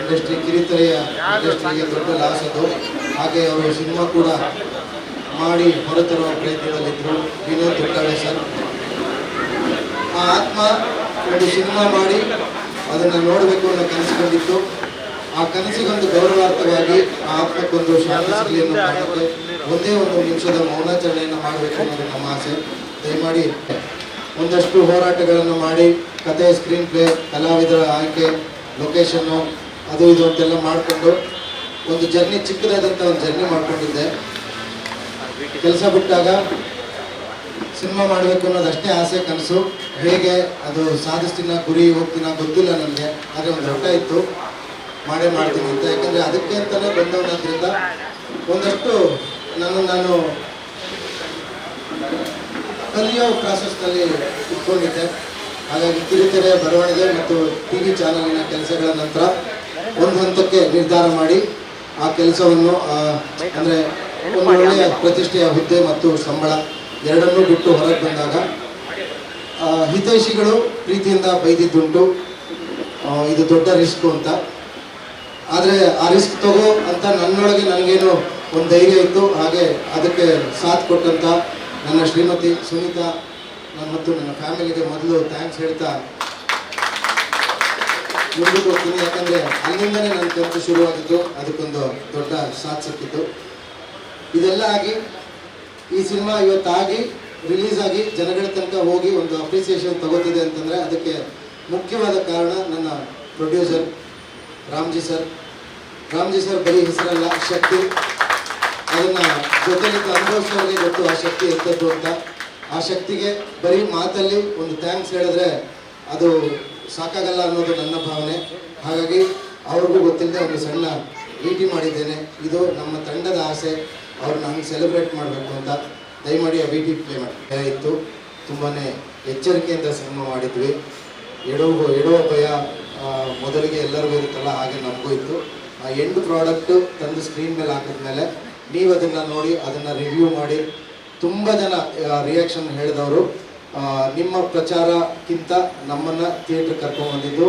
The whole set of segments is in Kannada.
ಇಂಡಸ್ಟ್ರಿ, ಕಿರಿತೆರೆಯ ಇಂಡಸ್ಟ್ರಿಗೆ ದೊಡ್ಡ ಲಾಸ್ ಅದು. ಹಾಗೆ ಅವರು ಸಿನಿಮಾ ಕೂಡ ಮಾಡಿ ಹೊರತರುವ ಪ್ರಯತ್ನದಲ್ಲಿದ್ದರು. ವಿನೋದ್ ತುಟ್ಟಾಳೆ ಸರ್ ಆ ಆತ್ಮ ಒಂದು ಸಿನಿಮಾ ಮಾಡಿ ಅದನ್ನು ನೋಡಬೇಕು ಅನ್ನೋ ಕನಸಿಕೊಂಡಿತ್ತು. ಆ ಕನಸಿಗೊಂದು ಗೌರವಾರ್ಥವಾಗಿ ಆ ಆತ್ಮಕ್ಕೊಂದು ಶಾಂತಿ ಸಿಗಲಿ ಅನ್ನೋ ಕಾರಣಕ್ಕೆ ಒಂದೇ ಒಂದು ನಿಮಿಷದ ಮೌನಾಚರಣೆಯನ್ನು ಮಾಡಬೇಕು ಅನ್ನೋದು ನಮ್ಮ ಆಸೆ. ದಯಮಾಡಿ ಒಂದಷ್ಟು ಹೋರಾಟಗಳನ್ನು ಮಾಡಿ ಕತೆ, ಸ್ಕ್ರೀನ್ ಪ್ಲೇ, ಕಲಾವಿದರ ಆಯ್ಕೆ, ಲೊಕೇಶನ್ನು, ಅದು ಇದು ಅಂತೆಲ್ಲ ಮಾಡಿಕೊಂಡು ಒಂದು ಜರ್ನಿ, ಚಿಕ್ಕದಾದಂಥ ಒಂದು ಜರ್ನಿ ಮಾಡ್ಕೊಂಡಿದ್ದೆ. ಕೆಲಸ ಬಿಟ್ಟಾಗ ಸಿನಿಮಾ ಮಾಡಬೇಕು ಅನ್ನೋದು ಅಷ್ಟೇ ಆಸೆ, ಕನಸು. ಹೇಗೆ ಅದು ಸಾಧಿಸ್ತೀನ, ಗುರಿ ಹೋಗ್ತೀನ ಗೊತ್ತಿಲ್ಲ ನನಗೆ, ಆದರೆ ಒಂದು ಹಠ ಇತ್ತು, ಮಾಡೇ ಮಾಡ್ತೀನಿ ಅಂತ. ಯಾಕಂದರೆ ಅದಕ್ಕೆ ಅಂತಲೇ ಬಂದವನಾದ್ರಿಂದ ಒಂದಷ್ಟು ನಾನು ಕಲಿಯೋ ಪ್ರಾಸೆಸ್ನಲ್ಲಿ ಇಟ್ಕೊಂಡಿದ್ದೆ. ಹಾಗಾಗಿ ಕಿರುತೆರೆ, ಬರವಣಿಗೆ ಮತ್ತು ಟಿ ವಿ ಚಾನಲಿನ ಕೆಲಸಗಳ ನಂತರ ಒಂದು ಹಂತಕ್ಕೆ ನಿರ್ಧಾರ ಮಾಡಿ ಆ ಕೆಲಸವನ್ನು ಅಂದರೆ ಒಂದು ಒಳ್ಳೆಯ ಪ್ರತಿಷ್ಠೆಯ ಹುದ್ದೆ ಮತ್ತು ಸಂಬಳ ಎರಡನ್ನೂ ಬಿಟ್ಟು ಹೊರಗೆ ಬಂದಾಗ ಹಿತೈಷಿಗಳು ಪ್ರೀತಿಯಿಂದ ಬೈದಿದ್ದುಂಟು, ಇದು ದೊಡ್ಡ ರಿಸ್ಕು ಅಂತ. ಆದರೆ ಆ ರಿಸ್ಕ್ ತಗೋ ಅಂತ ನನ್ನೊಳಗೆ ನನಗೇನು ಒಂದು ಧೈರ್ಯ ಇತ್ತು. ಹಾಗೆ ಅದಕ್ಕೆ ಸಾಥ್ ಕೊಟ್ಟಂಥ ನನ್ನ ಶ್ರೀಮತಿ ಸುನೀತಾ ಮತ್ತು ನನ್ನ ಫ್ಯಾಮಿಲಿಗೆ ಮೊದಲು ಥ್ಯಾಂಕ್ಸ್ ಹೇಳ್ತಾ ಮುಂದಕ್ಕೆ ಹೋಗ್ತೀನಿ. ಯಾಕಂದರೆ ಅಲ್ಲಿಂದನೇ ನನ್ನ ಕೆಲಸ ಶುರುವಾಗಿತ್ತು, ಅದಕ್ಕೊಂದು ದೊಡ್ಡ ಸಾಥ್ ಸಿಕ್ಕಿತ್ತು. ಇದೆಲ್ಲ ಆಗಿ ಈ ಸಿನಿಮಾ ಇವತ್ತಾಗಿ ರಿಲೀಸ್ ಆಗಿ ಜನಗಳ ತನಕ ಹೋಗಿ ಒಂದು ಅಪ್ರಿಸಿಯೇಷನ್ ತಗೋತಿದೆ ಅಂತಂದರೆ ಅದಕ್ಕೆ ಮುಖ್ಯವಾದ ಕಾರಣ ನನ್ನ ಪ್ರೊಡ್ಯೂಸರ್ ರಾಮ್ಜಿ ಸರ್ ಬರೀ ಹೆಸರಲ್ಲ, ಶಕ್ತಿ. ಅದನ್ನು ಜೊತೆಲಿ ಅನುಭವಿಸೋರಿಗೆ ಗೊತ್ತು ಆ ಶಕ್ತಿ ಎತ್ತದ್ದು ಅಂತ. ಆ ಶಕ್ತಿಗೆ ಬರೀ ಮಾತಲ್ಲಿ ಒಂದು ಥ್ಯಾಂಕ್ಸ್ ಹೇಳಿದ್ರೆ ಅದು ಸಾಕಾಗಲ್ಲ ಅನ್ನೋದು ನನ್ನ ಭಾವನೆ. ಹಾಗಾಗಿ ಅವ್ರಿಗೂ ಗೊತ್ತಿಲ್ಲದೆ ಒಂದು ಸಣ್ಣ ಭೇಟಿ ಮಾಡಿದ್ದೇನೆ. ಇದು ನಮ್ಮ ತಂಡದ ಆಸೆ, ಅವ್ರನ್ನ ಹಂಗೆ ಸೆಲೆಬ್ರೇಟ್ ಮಾಡಬೇಕು ಅಂತ. ದಯಮಾಡಿ ಆ ಭೇಟಿ ಪ್ಲೇ ಮಾಡಿ ಇತ್ತು. ತುಂಬಾ ಎಚ್ಚರಿಕೆಯಿಂದ ಸಿನಿಮಾ ಮಾಡಿದ್ವಿ. ಎಡೋ ಭಯ ಮೊದಲಿಗೆ ಎಲ್ಲರಿಗೂ ಇರುತ್ತಲ್ಲ, ಹಾಗೆ ನಮಗೂ ಇತ್ತು. ಆ ಎಂಡ್ ಪ್ರಾಡಕ್ಟು ತಂದು ಸ್ಕ್ರೀನ್ ಮೇಲೆ ಹಾಕಿದ್ಮೇಲೆ ನೀವು ಅದನ್ನು ನೋಡಿ ಅದನ್ನು ರಿವ್ಯೂ ಮಾಡಿ ತುಂಬ ಜನ ರಿಯಾಕ್ಷನ್ ಹೇಳಿದವರು. ನಿಮ್ಮ ಪ್ರಚಾರಕ್ಕಿಂತ ನಮ್ಮನ್ನು ಥಿಯೇಟ್ರ್ ಕರ್ಕೊಂಡ್ಬಂದಿದ್ದು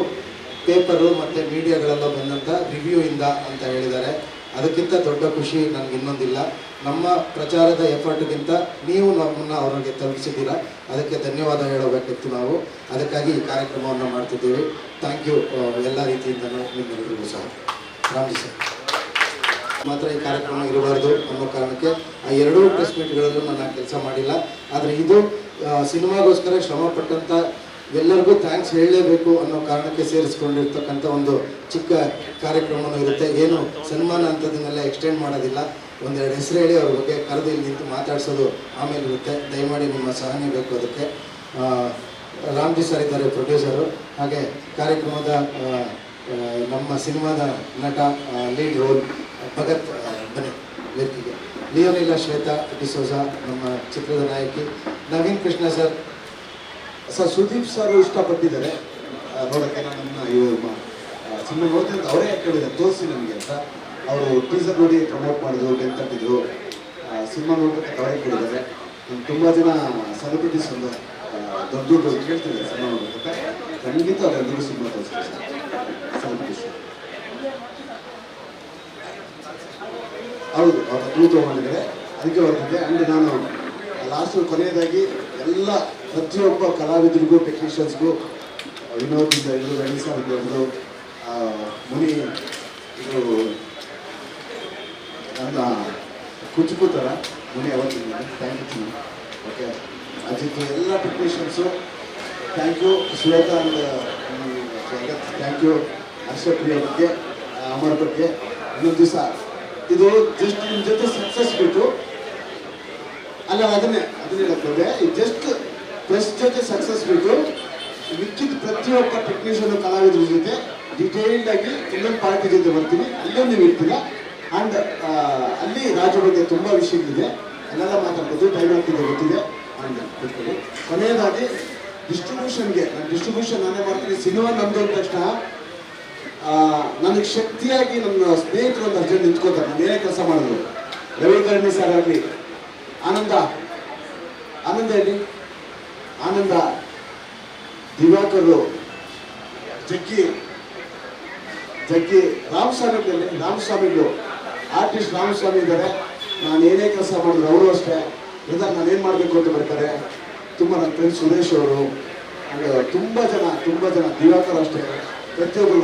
ಪೇಪರು ಮತ್ತು ಮೀಡಿಯಾಗಳೆಲ್ಲ ಬಂದಂಥ ರಿವ್ಯೂ ಇಂದ ಅಂತ ಹೇಳಿದ್ದಾರೆ. ಅದಕ್ಕಿಂತ ದೊಡ್ಡ ಖುಷಿ ನನಗೆ ಇನ್ನೊಂದಿಲ್ಲ. ನಮ್ಮ ಪ್ರಚಾರದ ಎಫರ್ಟ್ಗಿಂತ ನೀವು ನಮ್ಮನ್ನು ಅವರಿಗೆ ತಲುಪಿಸಿದ್ದೀರಾ, ಅದಕ್ಕೆ ಧನ್ಯವಾದ ಹೇಳಬೇಕಿತ್ತು ನಾವು. ಅದಕ್ಕಾಗಿ ಈ ಕಾರ್ಯಕ್ರಮವನ್ನು ಮಾಡ್ತಿದ್ದೀವಿ. ಥ್ಯಾಂಕ್ ಯು ಎಲ್ಲ ರೀತಿಯಿಂದಲೂ ನಿಮ್ಮೆಲ್ಲರಿಗೂ ಸಹ. ರಾಮ್ಜಿ ಸರ್ ಮಾತ್ರ ಈ ಕಾರ್ಯಕ್ರಮ ಇರಬಾರ್ದು ಅನ್ನೋ ಕಾರಣಕ್ಕೆ ಆ ಎರಡೂ ಪ್ರೆಸ್ ಮೀಟ್ಗಳಲ್ಲೂ ನಾನು ಕೆಲಸ ಮಾಡಿಲ್ಲ. ಆದರೆ ಇದು ಸಿನಿಮಾಗೋಸ್ಕರ ಶ್ರಮಪಟ್ಟಂಥ ಎಲ್ಲರಿಗೂ ಥ್ಯಾಂಕ್ಸ್ ಹೇಳಲೇಬೇಕು ಅನ್ನೋ ಕಾರಣಕ್ಕೆ ಸೇರಿಸ್ಕೊಂಡಿರ್ತಕ್ಕಂಥ ಒಂದು ಚಿಕ್ಕ ಕಾರ್ಯಕ್ರಮವೂ ಇರುತ್ತೆ. ಏನು ಸನ್ಮಾನ ಅಂಥದ್ದನ್ನೆಲ್ಲ ಎಕ್ಸ್ಟೆಂಡ್ ಮಾಡೋದಿಲ್ಲ. ಒಂದೆರಡು ಹೆಸರು ಹೇಳಿ ಅವ್ರ ಬಗ್ಗೆ ಕರೆದು ಇಲ್ಲಿ ನಿಂತು ಮಾತಾಡಿಸೋದು ಆಮೇಲೆ ಇರುತ್ತೆ. ದಯಮಾಡಿ ನಿಮ್ಮ ಸಹನೆ ಬೇಕು ಅದಕ್ಕೆ. ರಾಮ್ಜಿ ಸರ್ ಇದ್ದಾರೆ ಪ್ರೊಡ್ಯೂಸರು. ಹಾಗೆ ಕಾರ್ಯಕ್ರಮದ ನಮ್ಮ ಸಿನಿಮಾದ ನಟ, ಲೀಡ್ ರೋಲ್ ಭಗತ್ ಬನ್ನಿ ವೇದಿಕೆಗೆ. ಲಿಯೋನಿಲಾ ಶ್ವೇತಾ ಡಿಸೋಜ ನಮ್ಮ ಚಿತ್ರದ ನಾಯಕಿ. ನವೀನ್ ಕೃಷ್ಣ ಸರ್ ಸುದೀಪ್ ಸರ್ ಇಷ್ಟಪಟ್ಟಿದ್ದಾರೆ ನೋಡೋಕ್ಕೆ. ನನ್ನ ಇವರು ಸಿನಿಮಾ ನೋಡ್ತೀನಿ ಅಂತ ಅವರೇ ಕೇಳಿದ್ದಾರೆ, ತೋರಿಸಿ ನನಗೆ ಅಂತ. ಅವರು ಟೀಸರ್ ನೋಡಿ ಪ್ರಮೋಟ್ ಮಾಡಿದ್ರು, ಬೆಂತಟ್ಟಿದ್ರು. ಸಿನಿಮಾ ನೋಡೋಕ್ಕೆ ಅವರೇ ಕೇಳಿದ್ದಾರೆ. ತುಂಬ ಜನ ಸೆಲೆಬ್ರಿಟೀಸ್ ಒಂದು ದೊಡ್ಡ ಕೇಳ್ತಿದ್ದಾರೆ ಸಿನಿಮಾ ನೋಡೋಕ್ಕೆ. ಖಂಡಿತ ಅವರೆಲ್ಲರೂ ಸಿನಿಮಾ ತೋರಿಸ್ತಾರೆ ಸರ್. ಸೆಲೆಬ್ರಿಟೀಸ್ ಹೌದು, ಅವ್ರ ಕ್ಲೂ ತೊಗೊಂಡಿದ್ದಾರೆ, ಅದಕ್ಕೆ ಹೊರಟಿದ್ದೆ. ಆ್ಯಂಡ್ ನಾನು ಲಾಸ್ಟ್ ಕೊನೆಯದಾಗಿ ಎಲ್ಲ ಪ್ರತಿಯೊಬ್ಬ ಕಲಾವಿದರಿಗೂ, ಟೆಕ್ನಿಷಿಯನ್ಸ್ಗೂ, ವಿನೋದಿಂದ ಹಿಡಿದು ರಣಿ ಸರ್ ಹಿಡಿದು ಮುನಿ ಇದು ನನ್ನ ಕುಚುಕುತ್ತರ ಮುನಿ ಅವತ್ತಿನ ಥ್ಯಾಂಕ್ ಯು. ಓಕೆ ಅಜಿತ್, ಎಲ್ಲ technicians thank you. Shweta and thank you. Harshapriya ಬಗ್ಗೆ, ಅಮರ್ ಬಗ್ಗೆ. ಇನ್ನೊಂದು ದಿವಸ ಇದು ಜಸ್ಟ್ ನಿಮ್ಮ ಜೊತೆ ಸಕ್ಸಸ್ ಬಿಟ್ಟು ಅಲ್ಲ, ಅದನ್ನೇ ಹೇಳ್ತದೆ. ಜಸ್ಟ್ ಪ್ರೆಸ್ ಜೊತೆ ಸಕ್ಸಸ್ ಬಿಟ್ಟು ಮಿಕ್ಕಿದ ಪ್ರತಿಯೊಬ್ಬ ಟೆಕ್ನಿಷಿಯನ್ ಕಲಾವಿದ್ರ ಜೊತೆ ಡಿಟೇಲ್ಡ್ ಆಗಿ ಇನ್ನೊಂದು ಪಾರ್ಟಿ ಜೊತೆ ಬರ್ತೀನಿ, ಅಲ್ಲೊಂದು ನೀವು ಇರ್ತೀರ. ಆ್ಯಂಡ್ ಅಲ್ಲಿ ರಾಜು ಬಗ್ಗೆ ತುಂಬ ವಿಷಯಗಳಿದೆ, ಅಲ್ಲೆಲ್ಲ ಮಾತಾಡ್ಬೋದು. ಟೈಮ್ ಆಗ್ತಿದೆ ಗೊತ್ತಿದೆ. ಆ್ಯಂಡ್ ಕೂತ್ಕೊಳ್ಳಿ. ಕೊನೆಯದಾಗಿ ಡಿಸ್ಟ್ರಿಬ್ಯೂಷನ್ಗೆ, ನಾನು ಡಿಸ್ಟ್ರಿಬ್ಯೂಷನ್ ನಾನೇ ಮಾಡ್ತೀನಿ. ಸಿನಿಮಾ ನಮ್ಮದು ಅಂದ ತಕ್ಷಣ ನನಗೆ ಶಕ್ತಿಯಾಗಿ ನನ್ನ ಸ್ನೇಹಿತರು ಒಂದು ಅರ್ಜೆಂಟ್ ನಿಂತ್ಕೋತಾರೆ. ನಾನು ಏನೇ ಕೆಲಸ ಮಾಡಿದ್ರು, ರವಿಕರ್ಣಿ ಸರ್ ಆಗಲಿ, ಆನಂದ ಹೇಳಿ, ಆನಂದ, ದಿವಾಕರು, ಜಗ್ಗಿ, ಜಗ್ಗಿ ರಾಮಸ್ವಾಮಿಗಳು ಆರ್ಟಿಸ್ಟ್ ರಾಮಸ್ವಾಮಿ ಇದ್ದಾರೆ. ನಾನು ಏನೇ ಕೆಲಸ ಮಾಡಿದ್ರು ಅವರು ಅಷ್ಟೇ, ಬ್ರದರ್ ನಾನು ಏನು ಮಾಡಬೇಕು ಅಂತ ಬರ್ತಾರೆ. ತುಂಬ ನನ್ನ ಫ್ರೆಂಡ್ ಸುರೇಶ್ ಅವರು, ತುಂಬ ಜನ ದಿವಾಕರ್ ಅಷ್ಟೇ, ಪ್ರತಿಯೊಬ್ಬರು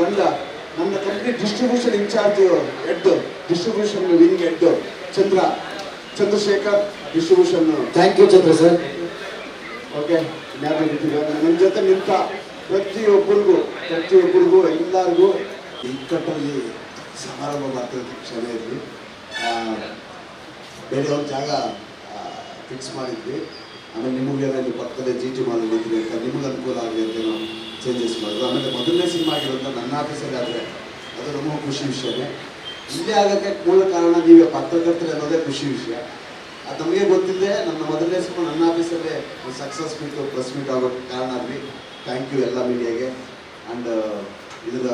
ನನ್ನ company distribution in charge head, distribution wing head Chandrashekar distribution. Thank you Chandra sir. Okay, ನನ್ನ ಜೊತೆ ನಿಂತ ಪ್ರತಿಯೊಬ್ಬರಿಗೂ ಎಲ್ಲರಿಗೂ ಇಕ್ಕಟ್ಟಲ್ಲಿ ಸಮಾರಂಭ ಮಾಡ್ತಿರೋದಕ್ಕೆ ಕ್ಷಮೆ ಇರಲಿ. ಬೇರೆ ಒಂದು ಜಾಗ ಫಿಕ್ಸ್ ಮಾಡಿದ್ವಿ, ಆಮೇಲೆ ನಿಮಗೆಲ್ಲ ಇಲ್ಲಿ ಪಕ್ಕದಲ್ಲೇ ಜಿ ಮಾಡಿದ್ವಿ ಅಂತ ನಿಮಗೆ ಅನುಕೂಲ ಆಗಲಿ ಅಂತ ನಾವು ಚೇಂಜಸ್ ಮಾಡಿದ್ರು. ಆಮೇಲೆ ಮೊದಲನೇ ಸಿನಿಮಾ ಆಗಿರೋದ್ರಿಂದ ನನ್ನ ಆಫೀಸಲ್ಲಿ ಆದರೆ ಅದು ನಮ್ಮ ಖುಷಿ ವಿಷಯನೇ. ಇಲ್ಲೇ ಆಗೋಕ್ಕೆ ಮೂಲ ಕಾರಣ ನೀವೇ ಪತ್ರಕರ್ತರು ಅನ್ನೋದೇ ಖುಷಿ ವಿಷಯ. ಅದು ನಮಗೆ ಗೊತ್ತಿಲ್ಲದೆ ನನ್ನ ಮೊದಲನೇ ಸಿನಿಮಾ ನನ್ನ ಆಫೀಸಲ್ಲೇ ಒಂದು ಸಕ್ಸಸ್ ಮೀಟು ಪ್ರೆಸ್ ಮೀಟ್ ಆಗೋಕ್ಕೆ ಕಾರಣ ಆಗಲಿ. ಥ್ಯಾಂಕ್ ಯು ಎಲ್ಲ ಮೀಡಿಯಾಗೆ. ಆ್ಯಂಡ್ ಇದರ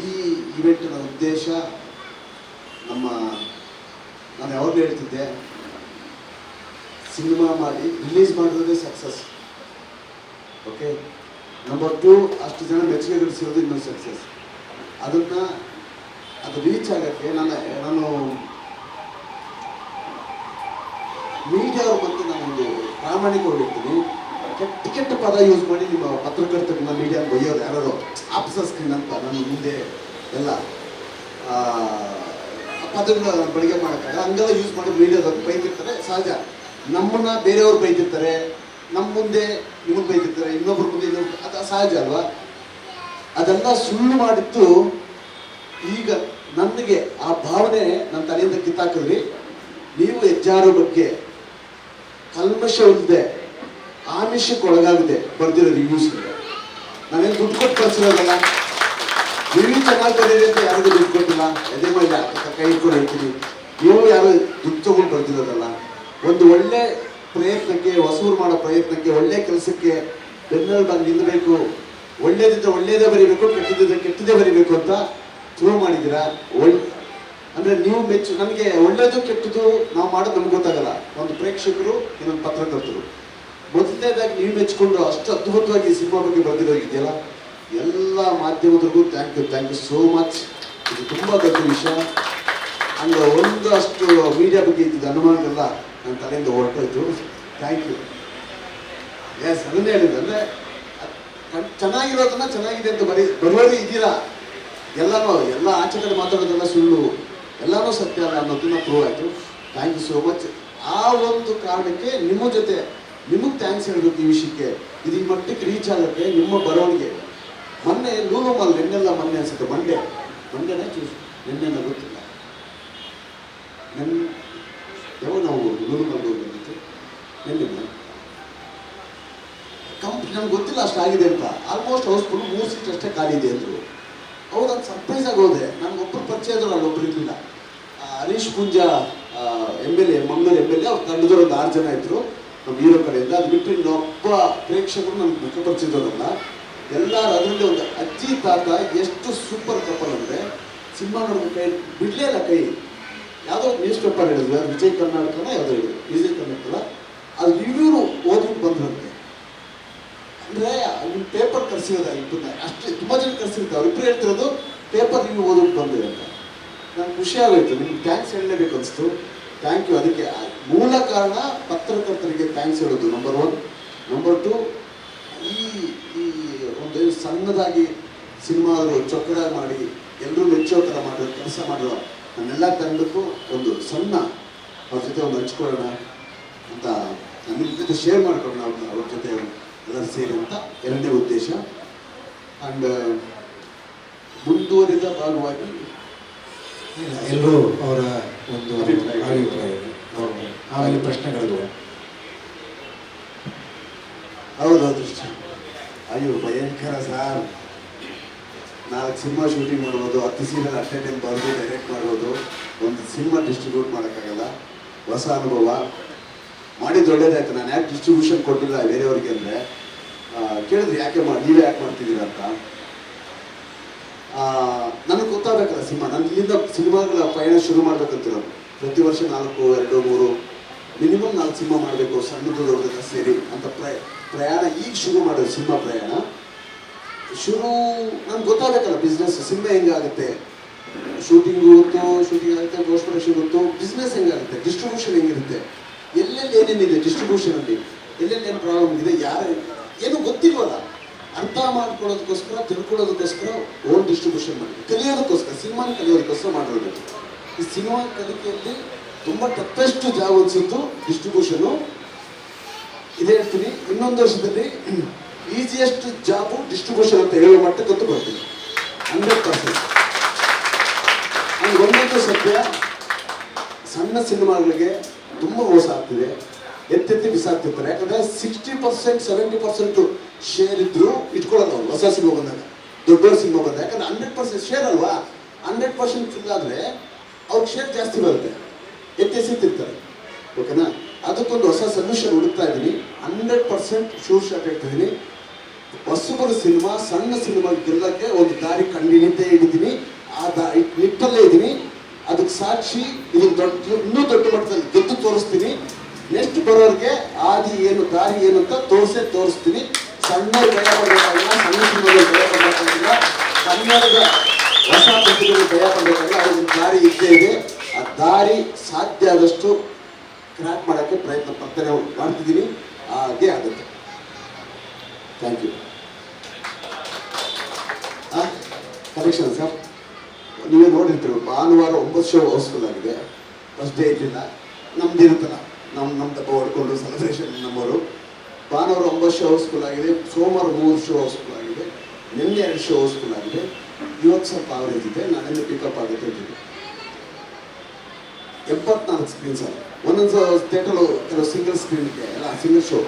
ಈ ಇವೆಂಟಿನ ಉದ್ದೇಶ ನಾನು ಯಾವಾಗಲೂ ಹೇಳ್ತಿದ್ದೆ, ಸಿನಿಮಾ ಮಾಡಿ ರಿಲೀಸ್ ಮಾಡಿರೋದೇ ಸಕ್ಸಸ್. ಓಕೆ, ನಂಬರ್ 2 ಅಷ್ಟು ಜನ ಮೆಚ್ಚುಗೆ ಗಳಿಸಿರೋದು ಇನ್ನೊಂದು ಸಕ್ಸಸ್. ಅದು ರೀಚ್ ಆಗೋಕ್ಕೆ ನಾನು ಮೀಡಿಯಾವ್ರ ಬಂದು ನಾನೊಂದು ಪ್ರಾಮಾಣಿಕವಾಗಿ ಹೇಳ್ತೀನಿ, ಕೆಟ್ಟ ಪದ ಯೂಸ್ ಮಾಡಿ ನಿಮ್ಮ ಪತ್ರಕರ್ತರನ್ನ ಮೀಡಿಯಾ ಬೈಯೋದು ಯಾರು ಆಫೀಸರ್ ಸ್ಕ್ರೀನ್ ಅಂತ ನನ್ನ ಮುಂದೆ ಎಲ್ಲ ಪದಗಳನ್ನ ಬಳಕೆ ಮಾಡೋಕ್ಕಾಗ ಹಂಗೆಲ್ಲ ಯೂಸ್ ಮಾಡಿ ಮೀಡಿಯಾದವ್ರು ಬೈತಿರ್ತಾರೆ. ಸಹಜ, ನಮ್ಮನ್ನ ಬೇರೆಯವ್ರು ಬೈತಿರ್ತಾರೆ, ನಮ್ಮ ಮುಂದೆ ನಿಮಗೆ ಬೈತಿರ್ತಾರೆ, ಇನ್ನೊಬ್ರ ಮುಂದೆ ಅದು ಸಹಜ ಅಲ್ವಾ. ಅದೆಲ್ಲ ಸುಳ್ಳು ಮಾಡಿದ್ದು ಈಗ ನನಗೆ ಆ ಭಾವನೆ ನನ್ನ ತಲೆಯಿಂದ ಕಿತ್ತಾಕಿದ್ರಿ. ನೀವು ಹೆಜ್ಜಾರು ಬಗ್ಗೆ ಕಲ್ಮಶ ಇಲ್ಲದೆ ಆಮಿಷಕ್ಕೆ ಒಳಗಾಗದೆ ಬರ್ದಿರೋ ರಿವ್ಯೂಸ್. ನಾನೇನು ದುಡ್ಡು ಕೊಟ್ಟು ಕಳಿಸಿರೋದಲ್ಲ, ರಿವ್ಯೂ ಚೆನ್ನಾಗಿ ಬರೀರಿ ಅಂತ ಯಾರಿಗೂ ದುಡ್ಡು ಕೊಟ್ಟಿಲ್ಲ, ಎದೆ ಮೇಲೆ ಕೈ ಇಟ್ಕೊಂಡು ಹೇಳ್ತೀನಿ. ನೀವು ಯಾರು ದುಡ್ಡು ತಗೊಂಡು ಬರ್ದಿರೋದಲ್ಲ. ಒಂದು ಒಳ್ಳೆ ಪ್ರಯತ್ನಕ್ಕೆ, ಹೊಸೂರು ಮಾಡೋ ಪ್ರಯತ್ನಕ್ಕೆ, ಒಳ್ಳೆ ಕೆಲಸಕ್ಕೆ ಬೆನ್ನಲ್ಲಿ ಬಂದು ನಿಲ್ಲಬೇಕು. ಒಳ್ಳೇದಿದ್ರೆ ಒಳ್ಳೇದೇ ಬರೀಬೇಕು, ಕೆಟ್ಟದಿದ್ರೆ ಕೆಟ್ಟದೇ ಬರೀಬೇಕು ಅಂತ ಶುರು ಮಾಡಿದ್ದೀರಾ. ಅಂದರೆ ನೀವು ನನಗೆ ಒಳ್ಳೇದು ಕೆಟ್ಟದ್ದು ನಾವು ಮಾಡೋದು ನಮ್ಗೆ ಗೊತ್ತಾಗಲ್ಲ. ಒಂದು ಪ್ರೇಕ್ಷಕರು, ಇನ್ನೊಂದು ಪತ್ರಕರ್ತರು. ಮೊದಲನೇದಾಗಿ ನೀವು ಮೆಚ್ಕೊಂಡು ಅಷ್ಟು ಅದ್ಭುತವಾಗಿ ಸಿನಿಮಾ ಬಗ್ಗೆ ಬರ್ದಿರೋಗಿದೆಯಲ್ಲ, ಎಲ್ಲ ಮಾಧ್ಯಮದವ್ರಿಗೂ ಥ್ಯಾಂಕ್ ಯು ಸೋ ಮಚ್. ಇದು ತುಂಬ ದೊಡ್ಡ ವಿಷಯ. ಹಂಗೆ ಒಂದಷ್ಟು ಮೀಡಿಯಾ ಬಗ್ಗೆ ಇದ್ದಿದ್ದ ಅನುಮಾನಗಳೆಲ್ಲ ನನ್ನ ತಲೆಯಿಂದ ಹೊರಟೋಯ್ತು. Thank you. ಎಸ್, ಅದನ್ನೇ ಹೇಳಿದ್ದು. ಅಂದರೆ ಚೆನ್ನಾಗಿರೋದನ್ನ ಚೆನ್ನಾಗಿದೆ ಅಂತ ಬರುವವರೇ ಇದ್ದೀರಾ. ಎಲ್ಲ ಆಚೆ ಕಡೆ ಮಾತಾಡೋದೆಲ್ಲ ಸುಳ್ಳು, ಎಲ್ಲನೂ ಸತ್ಯ ಅಲ್ಲ ಅನ್ನೋದನ್ನ ಪ್ರೂವ್ ಆಯಿತು. Thank you so much. ಆ ಒಂದು ಕಾರಣಕ್ಕೆ ನಿಮ್ಮ ಜೊತೆ ನಿಮಗೆ ಥ್ಯಾಂಕ್ಸ್ ಹೇಳಬೇಕು ಈ ವಿಷಯಕ್ಕೆ. ಇದು ಈ ಮಟ್ಟಕ್ಕೆ ರೀಚ್ ಆಗೋಕ್ಕೆ ನಿಮ್ಮ ಬರವಣಿಗೆ. ಮೊನ್ನೆ ಲೂಲು ಮಾಲ್, ಮೊನ್ನೆ ಅನ್ಸುತ್ತೆ, ಮಂಡ್ಯನೇ ನಿನ್ನೆನ ಗೊತ್ತಿಲ್ಲ, ಯಾವಾಗ ನಾವು ಲೂಲು ಮಾಲ್ ಹೋಗಿದ್ದು ನಿನ್ನೆ ನಮ್ಗೆ ಗೊತ್ತಿಲ್ಲ ಅಷ್ಟಾಗಿದೆ ಅಂತ. ಆಲ್ಮೋಸ್ಟ್ ಹೌಸ್ಫುಲ್ 3 ಸೀಟ್ ಅಷ್ಟೇ ಖಾಲಿ ಇದೆ ಅಂದರು. ಹೌದು, ಅದು ಸರ್ಪ್ರೈಸ್ ಆಗಿ ಹೋದೆ. ನನಗೊಬ್ಬರು ಪರಿಚಯ ಆದರೂ ಅಲ್ಲೊಬ್ಬರು ಇರಲಿಲ್ಲ. ಹರೀಶ್ ಪುಂಜಾ MLA, ಮಂಗಳೂರು MLA, ಅವ್ರು ತಂಡದವರು ಒಂದು 6 ಜನ ಇದ್ರು ನಮ್ಮ ಹೀರೋ ಕಡೆಯಿಂದ. ಅದು ಬಿಟ್ಟು ಇನ್ನೊಬ್ಬ ಪ್ರೇಕ್ಷಕರು ನಮ್ಗೆ ಮುಖ ಪರಿಚಯದವರಲ್ಲ. ಎಲ್ಲರೂ ಅದರಲ್ಲಿ ಒಂದು ಅಜ್ಜಿ ತಾತ ಎಷ್ಟು ಸೂಪರ್ ಕಪಲ್ ಅಂದರೆ ಸಿನಿಮಾ ನೋಡೋದು ಕೈ ಬಿಡಲೇ ಇಲ್ಲ. ಕೈ ಯಾವುದೋ ನ್ಯೂಸ್ ಪೇಪರ್ ಹೇಳಿದ್ರು, ವಿಜಯ್ ಕರ್ನಾಟಕನ ಯಾವುದೋ ಹೇಳಿದ್ರು, ವಿಜಯ್ ಕರ್ನಾಟಕ. ಅದು ರಿವ್ಯೂರು ಓದ್ಬಿಟ್ಟು ಬಂದ್ರಂತೆ. ಅಂದರೆ ನಿಮ್ಮ ಪೇಪರ್ ಕರ್ಸಿರೋದ ಇಬ್ಬರನ್ನ ಅಷ್ಟೇ ತುಂಬ ಜನ ಕರ್ಸಿರ್ತಾರೆ. ಅವ್ರಿಬ್ಬರು ಹೇಳ್ತಿರೋದು ಪೇಪರ್ ರಿವ್ಯೂ ಓದ್ಬಿಟ್ಟು ಬಂದಿದೆ ಅಂತ. ನಂಗೆ ಖುಷಿ ಆಗೋಯ್ತು. ನಿಮ್ಗೆ ಥ್ಯಾಂಕ್ಸ್ ಹೇಳಲೇಬೇಕು ಅನಿಸ್ತು. Thank you. ಅದಕ್ಕೆ ಮೂಲ ಕಾರಣ ಪತ್ರಕರ್ತರಿಗೆ ಥ್ಯಾಂಕ್ಸ್ ಹೇಳೋದು ನಂಬರ್ 1. ನಂಬರ್ 2, ಈ ಒಂದು ಸಣ್ಣದಾಗಿ ಸಿನಿಮಾ ಚೊಕ್ಕಡ ಮಾಡಿ ಎಲ್ಲರೂ ಮೆಚ್ಚೋ ಥರ ಮಾಡೋ ಕೆಲಸ ಮಾಡೋ ನನ್ನೆಲ್ಲ ತಂಡಕ್ಕೂ ಒಂದು ಸಣ್ಣ ಅವ್ರ ಜೊತೆ ಒಂದು ಹಂಚ್ಕೊಳ್ಳೋಣ ಅಂತ, ನಿಮ್ಮ ಜೊತೆ ಶೇರ್ ಮಾಡ್ಕೊಳ್ಳೋಣ ಅವ್ರ ಜೊತೆ ಎಲ್ಲರೂ ಸೇರಿ ಅಂತ ಎರಡನೇ ಉದ್ದೇಶ. ಆ್ಯಂಡ್ ಮುಂದುವರಿದ ಭಾಗವಾಗಿ ಎಲ್ಲರೂ ಅವರ ಒಂದು ಅಭಿಪ್ರಾಯ, ಆಮೇಲೆ ಪ್ರಶ್ನೆಗಳು. ಹೌದೌದು, ಅಯ್ಯೋ ಭಯಂಕರ ಸಾರ್. 4 ಸಿನಿಮಾ ಶೂಟಿಂಗ್ ಮಾಡ್ಬೋದು, 10 ಸೀರಿಯಲ್ ಅಟ್ ಎ ಟೈಮ್ ಬರೆದು ಡೈರೆಕ್ಟ್ ಮಾಡ್ಬೋದು, ಒಂದು ಸಿನಿಮಾ ಡಿಸ್ಟ್ರಿಬ್ಯೂಟ್ ಮಾಡೋಕ್ಕಾಗಲ್ಲ. ಹೊಸ ಅನುಭವ. ಮಾಡಿದ್ದು ಒಳ್ಳೇದಾಯ್ತು. ನಾನು ಯಾಕೆ ಡಿಸ್ಟ್ರಿಬ್ಯೂಷನ್ ಕೊಟ್ಟಿಲ್ಲ ಬೇರೆಯವ್ರಿಗೆ ಅಂದರೆ ಕೇಳಿದ್ರೆ ನೀವೇ ಯಾಕೆ ಮಾಡ್ತಿದ್ದೀರಾ ಅಂತ. ನನಗೆ ಗೊತ್ತಾಗಬೇಕಲ್ಲ ಸಿನಿಮಾ. ನಾನು ಇಲ್ಲಿಂದ ಸಿನಿಮಾಗಳ ಪಯಣ ಶುರು ಮಾಡ್ಬೇಕಂತಿರೋದು. ಪ್ರತಿ ವರ್ಷ 4, 2, 3 ಮಿನಿಮಮ್ 4 ಸಿನಿಮಾ ಮಾಡಬೇಕು, ಸಣ್ಣದು ದೊಡ್ಡದ ಸೇರಿ ಅಂತ ಪ್ರಯಾಣ ಈಗ ಶುರು ಮಾಡೋದು ಸಿನಿಮಾ ಪ್ರಯಾಣ. ಶುರು ನಮ್ಗೆ ಗೊತ್ತಾಗಬೇಕಲ್ಲ ಬಿಸ್ನೆಸ್ ಸಿನಿಮಾ ಹೆಂಗಾಗುತ್ತೆ, ಶೂಟಿಂಗ್ ಗೊತ್ತು, ಶೂಟಿಂಗ್ ಆಗುತ್ತೆ, ಪೋಸ್ಟ್ ಪ್ರೊಡಕ್ಷನ್ ಗೊತ್ತು, ಬಿಸ್ನೆಸ್ ಹೆಂಗಾಗುತ್ತೆ, ಡಿಸ್ಟ್ರಿಬ್ಯೂಷನ್ ಹೆಂಗಿರುತ್ತೆ, ಎಲ್ಲೆಲ್ಲಿ ಏನೇನಿದೆ ಡಿಸ್ಟ್ರಿಬ್ಯೂಷನಲ್ಲಿ, ಎಲ್ಲೆಲ್ಲಿ ಏನು ಪ್ರಾಬ್ಲಮ್ ಇದೆ, ಯಾರು ಏನು ಗೊತ್ತಿಲ್ವಲ್ಲ, ಅರ್ಥ ಮಾಡ್ಕೊಳ್ಳೋದಕ್ಕೋಸ್ಕರ ತಿಳ್ಕೊಳ್ಳೋದಕ್ಕೋಸ್ಕರ ಓನ್ ಡಿಸ್ಟ್ರಿಬ್ಯೂಷನ್ ಮಾಡಿ ಕಲಿಯೋದಕ್ಕೋಸ್ಕರ ಸಿನಿಮಾನ ಕಲಿಯೋದಕ್ಕೋಸ್ಕರ ಮಾಡಿರೋದು. ಈ ಸಿನಿಮಾ ಕಲಿಕೆಯಲ್ಲಿ ತುಂಬ ಟಫೆಸ್ಟ್ ಜಾಬ್ ಅನ್ಸಿದ್ದು ಡಿಸ್ಟ್ರಿಬ್ಯೂಷನು. ಇದೇ ಹೇಳ್ತೀನಿ, ಇನ್ನೊಂದು ವರ್ಷದಲ್ಲಿ ಈಸಿಯೆಸ್ಟ್ ಜಾಬು ಡಿಸ್ಟ್ರಿಬ್ಯೂಷನ್ ಅಂತ ಹೇಳೋ ಮಟ್ಟಕ್ಕಂತೂ ಬರ್ತೀನಿ 100%. ಒಂದೊಂದು ಸದ್ಯ ಸಣ್ಣ ಸಿನಿಮಾಗಳಿಗೆ ತುಂಬ ಮೋಸ ಆಗ್ತಿದೆ, ಎತ್ತೆತ್ತಿ ಬಿಸಾಕ್ತಿರ್ತಾರೆ. ಯಾಕಂದ್ರೆ 60% 70% ಶೇರ್ ಇದ್ರು ಇಟ್ಕೊಳ್ಳೋದು ಅವ್ರು ಹೊಸ ಸಿನಿಮಾ ಬಂದಾಗ, ದೊಡ್ಡ ಸಿನಿಮಾ ಬಂದಾಗ. ಯಾಕಂದ್ರೆ 100% ಶೇರ್ ಅಲ್ವಾ, 100% ಫಿಲ್ ಆದರೆ ಅವ್ರಿಗೆ ಶೇರ್ ಜಾಸ್ತಿ ಬರುತ್ತೆ, ಎತ್ತೆಸಿರ್ತಾರೆ. ಓಕೆನಾ? ಅದಕ್ಕೊಂದು ಹೊಸ ಸೊಲ್ಯೂಷನ್ ಹುಡುಕ್ತಾ ಇದ್ದೀನಿ. 100% ಶೂರ್ ಶಾಟ್ ಹೇಳ್ತಿದ್ದೀನಿ. ಹೊಸಬರ ಸಿನಿಮಾ, ಸಣ್ಣ ಸಿನಿಮಾ ಗೆಲ್ಲಕ್ಕೆ ಒಂದು ದಾರಿ ಕಂಡಿನಿದ್ದೇ ಹಿಡಿತೀನಿ. ಆ ನಿಟ್ಟಲ್ಲೇ ಇದ್ದೀನಿ. ಅದಕ್ಕೆ ಸಾಕ್ಷಿ ಇದನ್ನು ಇನ್ನೂ ದೊಡ್ಡ ಮಟ್ಟದಲ್ಲಿ ಗೆದ್ದು ತೋರಿಸ್ತೀನಿ. ನೆಕ್ಸ್ಟ್ ಬರೋರಿಗೆ ಆದಿ ಏನು, ದಾರಿ ಏನು ಅಂತ ತೋರಿಸ್ತೀನಿ. ಸಣ್ಣ ಭಯ ಪಡಬೇಕಾಗಿಲ್ಲ, ಸಣ್ಣ ಸಿನಿಮಾಗಳು ಭಯ ಪಡಬೇಕಾಗಿಲ್ಲ, ಕನ್ನಡದ ಹೊಸ ಪ್ರತಿಭೆಗಳು ಭಯ ಪಡಬೇಕಾಗಿಲ್ಲ. ಅವ್ರಿಗೆ ದಾರಿ ಇದ್ದೇ ಇದೆ. ಆ ದಾರಿ ಸಾಧ್ಯ ಆದಷ್ಟು ಕ್ರ್ಯಾಕ್ ಮಾಡೋಕ್ಕೆ ಪ್ರಯತ್ನ ಮಾಡ್ತಿದ್ದೀನಿ. ಹಾಗೆ ಆಗುತ್ತೆ. Thank you. ಕಲೆಕ್ಷನ್ ಸರ್, ನೀವೇ ನೋಡಿರ್ತೀವಿ, ಭಾನುವಾರ 9 ಶೋ ಹೌಸ್ಫುಲ್ ಆಗಿದೆ. ಫಸ್ಟ್ ಡೇ ಇರಲಿಲ್ಲ, ನಮ್ದು ಇರುತ್ತಲ್ಲ, ನಮ್ಮ ದಪ್ಪ ಹೊಡ್ಕೊಂಡು ಸೆಲೆಬ್ರೇಷನ್ ನಮ್ಮವರು. ಭಾನುವಾರ 9 ಶೋ ಹೌಸ್ಫುಲ್ ಆಗಿದೆ, ಸೋಮವಾರ 3 ಶೋ ಹೌಸ್ಫುಲ್ ಆಗಿದೆ, ನಿನ್ನೆ 2 ಶೋ ಹೌಸ್ಫುಲ್ ಆಗಿದೆ. ಇವತ್ತು ಸ್ವಲ್ಪ ಅವರೇಜ್ ಇದೆ, ನಾಳೆಯಿಂದ ಪಿಕಪ್ ಆಗುತ್ತೆ ಇದ್ದೀನಿ. 74 ಸ್ಕ್ರೀನ್ ಸರ್, ಒಂದೊಂದು ಥಿಯೇಟರ್ ಕೆಲವು ಸಿಂಗಲ್ ಸ್ಕ್ರೀನ್ಗೆ ಎಲ್ಲ ಸಿಂಗಲ್ ಶೋ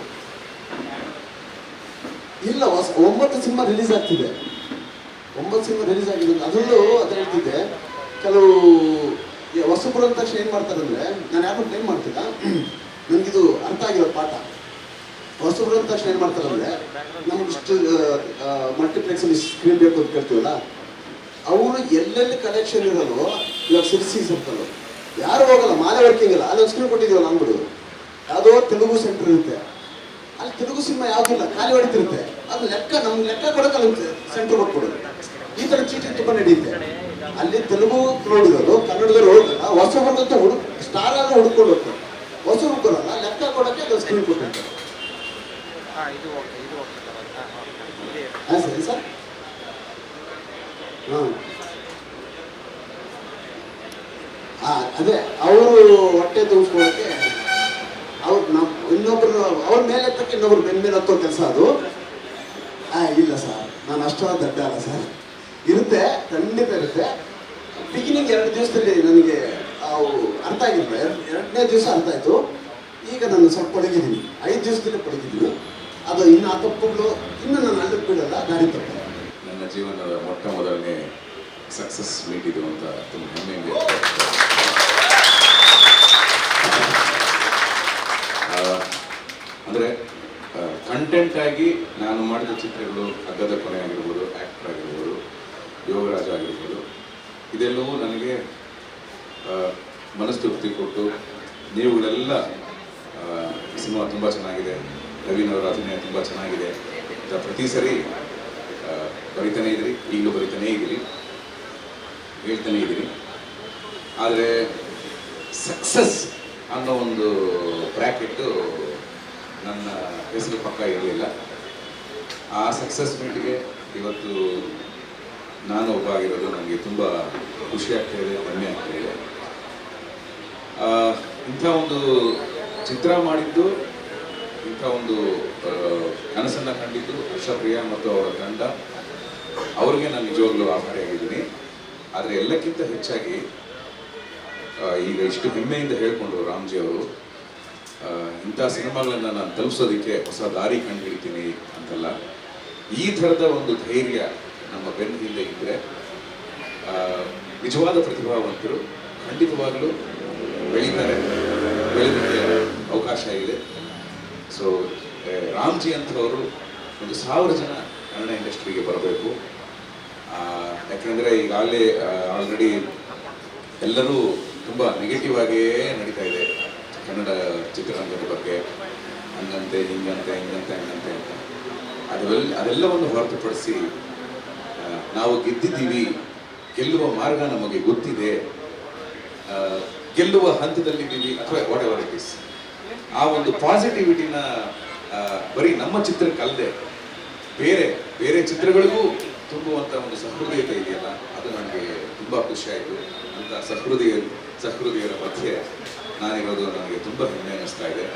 ಇಲ್ಲ. 9 ಸಿನಿಮಾ ರಿಲೀಸ್ ಆಗ್ತಿದೆ, 9 ಸಿನಿಮಾ ರಿಲೀಸ್ ಆಗಿದೆ. ಅದರಲ್ಲೂ ಅದು ಹೇಳ್ತಿದ್ದೆ, ಕೆಲವು ಹೊಸಬರು ಅಂದ ತಕ್ಷಣ ಏನು ಮಾಡ್ತಾರೆ ಅಂದರೆ, ನಾನು ಯಾರು ಟ್ರೈನ್ ಮಾಡ್ತಿಲ್ಲ, ನನಗಿದು ಅರ್ಥ ಆಗಿರೋ ಪಾಠ. ಹೊಸಬರು ಅಂದ ತಕ್ಷಣ ಏನು ಮಾಡ್ತಾರೆ ಅಂದರೆ, ನಮ್ಗೆ ಇಷ್ಟು ಮಲ್ಟಿಪ್ಲೆಕ್ಸಲ್ಲಿ ಸ್ಕ್ರೀನ್ ಬೇಕು ಅಂತ ಕೇಳ್ತೀವಲ್ಲ, ಅವರು ಎಲ್ಲೆಲ್ಲಿ ಕಲೆಕ್ಷನ್ ಇರೋದು, ಇವಾಗ ಸಿರ್ಸಿ ಸರ್ಕಲ್ಲು ಯಾರು ಹೋಗಲ್ಲ, ಮಾಲೆ ವರ್ಕಿಂಗ್ ಅಲ್ಲ, ಅಲ್ಲೊಂದು ಸ್ಕ್ರೀನ್ ಕೊಟ್ಟಿದ್ದೀವಲ್ಲ ಅಂದ್ಬಿಡು. ಯಾವುದೋ ತೆಲುಗು ಸೆಂಟರ್ ಇರುತ್ತೆ, ಅಲ್ಲಿ ತೆಲುಗು ಸಿನಿಮಾ ಯಾವುದಿಲ್ಲ, ಖಾಲಿ ಹೊಡಿತಿರುತ್ತೆ. ಅದು ಲೆಕ್ಕ, ನಮ್ಗೆ ಲೆಕ್ಕ ಕೊಡೋಕ್ಕಲ್ಲ ಸೆಂಟರ್ ಕೊಟ್ಬಿಡೋದು. ಈ ಥರ ಚೀಟಿಂಗ್ ತುಂಬ ನಡೆಯುತ್ತೆ. ಅಲ್ಲಿ ತೆಲುಗು ನೋಡಿರೋದು, ಕನ್ನಡದವ್ರು ಹೋಗಲ್ಲ, ಹೊಸಬರ್ಗಂತ ಸ್ಟಾರ್ ಆದ್ರೆ ಹುಡ್ಕೊಂಡು ಹೋಗ್ತಾರೆ, ಹೊಸಬ್ರು ಬರೋಲ್ಲ, ಲೆಕ್ಕ ಕೊಡೋಕ್ಕೆ ಅದು ಸ್ಕ್ರೀನ್ ಕೊಟ್ಟಿರ್ತಾರೆ. ಹಾಂ ಸರಿ ಸರ್. ಅದೇ ಅವರು ಹೊಟ್ಟೆ ತುಂಬಿಸ್ಕೊಳ್ಳೋಕ್ಕೆ ಅವ್ರು ಇನ್ನೊಬ್ರು ಅವ್ರ ಮೇಲೆ ಎತ್ತಕ್ಕೆ ಇನ್ನೊಬ್ರು ಬೆನ್ನ ಮೇಲೆ ಹತ್ತೋ ಕೆಲಸ ಅದು. ಇಲ್ಲ ಸರ್, ನಾನು ಅಷ್ಟೊಂದು ದಡ್ಡ ಅಲ್ಲ ಸರ್. ಇರುತ್ತೆ, ಖಂಡಿತ ಇರುತ್ತೆ. ಬಿಗಿನಿಂಗ್ 2 ದಿವಸದಲ್ಲಿ ನನಗೆ ಅವು ಅರ್ಥ ಆಗಿಲ್ಲ. 2ನೇ ದಿವಸ ಅರ್ಥ ಆಯಿತು. ಈಗ ನಾನು ಸ್ವಲ್ಪ ಪಳಗಿದ್ದೀನಿ, 5 ದಿವಸದಲ್ಲಿ ಪಳಗಿದ್ದೀನಿ. ಅದು ಇನ್ನು ಆ ತಪ್ಪುಗಳು ಇನ್ನು ನಾನು ಅಲ್ಲಿಗೆ ಬಿಡಲ್ಲ, ದಾರಿ ತಪ್ಪ. ನನ್ನ ಜೀವನದ ಮೊಟ್ಟ ಮೊದಲನೇ ಸಕ್ಸಸ್ ಮೀಟ್ ಇದು ಅಂತ ತುಂಬ ಹೆಮ್ಮೆಯಿಂದ ಅಂದರೆ ಕಂಟೆಂಟ್ ಆಗಿ ನಾನು ಮಾಡಿದ ಚಿತ್ರಗಳು ಹಗ್ಗದ ಕೊನೆ ಆಗಿರ್ಬೋದು, ಆ್ಯಕ್ಟರ್ ಆಗಿರ್ಬೋದು, ಯೋಗರಾಜ ಆಗಿರ್ಬೋದು, ಇದೆಲ್ಲವೂ ನನಗೆ ಮನಸ್ತೃಪ್ತಿ ಕೊಟ್ಟು, ನೀವುಗಳೆಲ್ಲ ಸಿನಿಮಾ ತುಂಬ ಚೆನ್ನಾಗಿದೆ, ನವೀನ್ ಅವರ ಅಭಿನಯ ತುಂಬ ಚೆನ್ನಾಗಿದೆ ಅಂತ ಪ್ರತಿ ಸರಿ ಬರಿತಾನೇ ಇದ್ದೀರಿ, ಈಗಲೂ ಬರಿತಾನೇ ಇದ್ದೀರಿ, ಹೇಳ್ತಾನೇ ಇದ್ದೀರಿ. ಆದರೆ ಸಕ್ಸಸ್ ಅನ್ನೋ ಒಂದು ಬ್ರ್ಯಾಕೆಟ್ಟು ನನ್ನ ಹೆಸರು ಪಕ್ಕ ಇರಲಿಲ್ಲ. ಆ ಸಕ್ಸಸ್ ಮೀಟ್ಗೆ ಇವತ್ತು ನಾನು ಒಬ್ಬ ಆಗಿರೋದು ನನಗೆ ತುಂಬ ಖುಷಿ ಆಗ್ತಾ ಇದೆ, ಹೆಮ್ಮೆ ಆಗ್ತಾ ಇದೆ. ಇಂಥ ಒಂದು ಚಿತ್ರ ಮಾಡಿದ್ದು, ಇಂಥ ಒಂದು ಕನಸನ್ನು ಕಂಡಿದ್ದು ಹರ್ಷಪ್ರಿಯಾ ಮತ್ತು ಅವರ ತಂಡ, ಅವ್ರಿಗೆ ನಾನು ನಿಜವಾಗ್ಲೂ ಆಭಾರಿಯಾಗಿದ್ದೀನಿ. ಆದರೆ ಎಲ್ಲಕ್ಕಿಂತ ಹೆಚ್ಚಾಗಿ ಈಗ ಇಷ್ಟು ಹೆಮ್ಮೆಯಿಂದ ಹೇಳಿಕೊಂಡ್ರು ರಾಮ್ಜಿ ಅವರು, ಇಂಥ ಸಿನಿಮಾಗಳನ್ನು ನಾನು ತಲುಪಿಸೋದಕ್ಕೆ ಹೊಸ ದಾರಿ ಕಂಡುಹಿಡಿತೀನಿ ಅಂತಲ್ಲ, ಈ ಥರದ ಒಂದು ಧೈರ್ಯ ನಮ್ಮ ಬೆನ್ನ ಹಿಂದೆ ಇದ್ದರೆ ನಿಜವಾದ ಪ್ರತಿಭಾವಂತರು ಖಂಡಿತವಾಗಲೂ ಬೆಳೀತಾರೆ, ಬೆಳೀಲಿಕ್ಕೆ ಅವಕಾಶ ಇದೆ. ಸೊ ರಾಮ್ಜಿ ಅಂಥವರು ಒಂದು 1000 ಜನ ಕನ್ನಡ ಇಂಡಸ್ಟ್ರಿಗೆ ಬರಬೇಕು. ಯಾಕೆಂದರೆ ಈಗಾಗಲೇ ಆಲ್ರೆಡಿ ಎಲ್ಲರೂ ತುಂಬ ನೆಗೆಟಿವ್ ಆಗಿಯೇ ನಡೀತಾ ಇದೆ ಕನ್ನಡ ಚಿತ್ರರಂಗದ ಬಗ್ಗೆ, ಹಂಗಂತೆ ಹಿಂಗಂತೆ ಹಿಂಗಂತೆ ಹಂಗಂತೆ ಅಂತ. ಅದೆಲ್ಲವನ್ನು ಹೊರತುಪಡಿಸಿ ನಾವು ಗೆದ್ದಿದ್ದೀವಿ, ಗೆಲ್ಲುವ ಮಾರ್ಗ ನಮಗೆ ಗೊತ್ತಿದೆ, ಗೆಲ್ಲುವ ಹಂತದಲ್ಲಿದ್ದೀವಿ ಅಥವಾ ವಾಟ್ ಎವರ್ ಇಟ್ ಇಸ್, ಆ ಒಂದು ಪಾಸಿಟಿವಿಟಿನ ಬರೀ ನಮ್ಮ ಚಿತ್ರಕ್ಕಲ್ಲದೆ ಬೇರೆ ಬೇರೆ ಚಿತ್ರಗಳಿಗೂ ತುಂಬುವಂಥ ಒಂದು ಸಹೃದಯತೆ ಇದೆಯಲ್ಲ, ಅದು ನನಗೆ ತುಂಬ ಖುಷಿಯಾಯಿತು. ಅಂತ ಸಹೃದಯರ ಮಧ್ಯೆ ನಾನಿರೋದು ನನಗೆ ತುಂಬ ಹೆಮ್ಮೆ ಅನ್ನಿಸ್ತಾ ಇದೆ.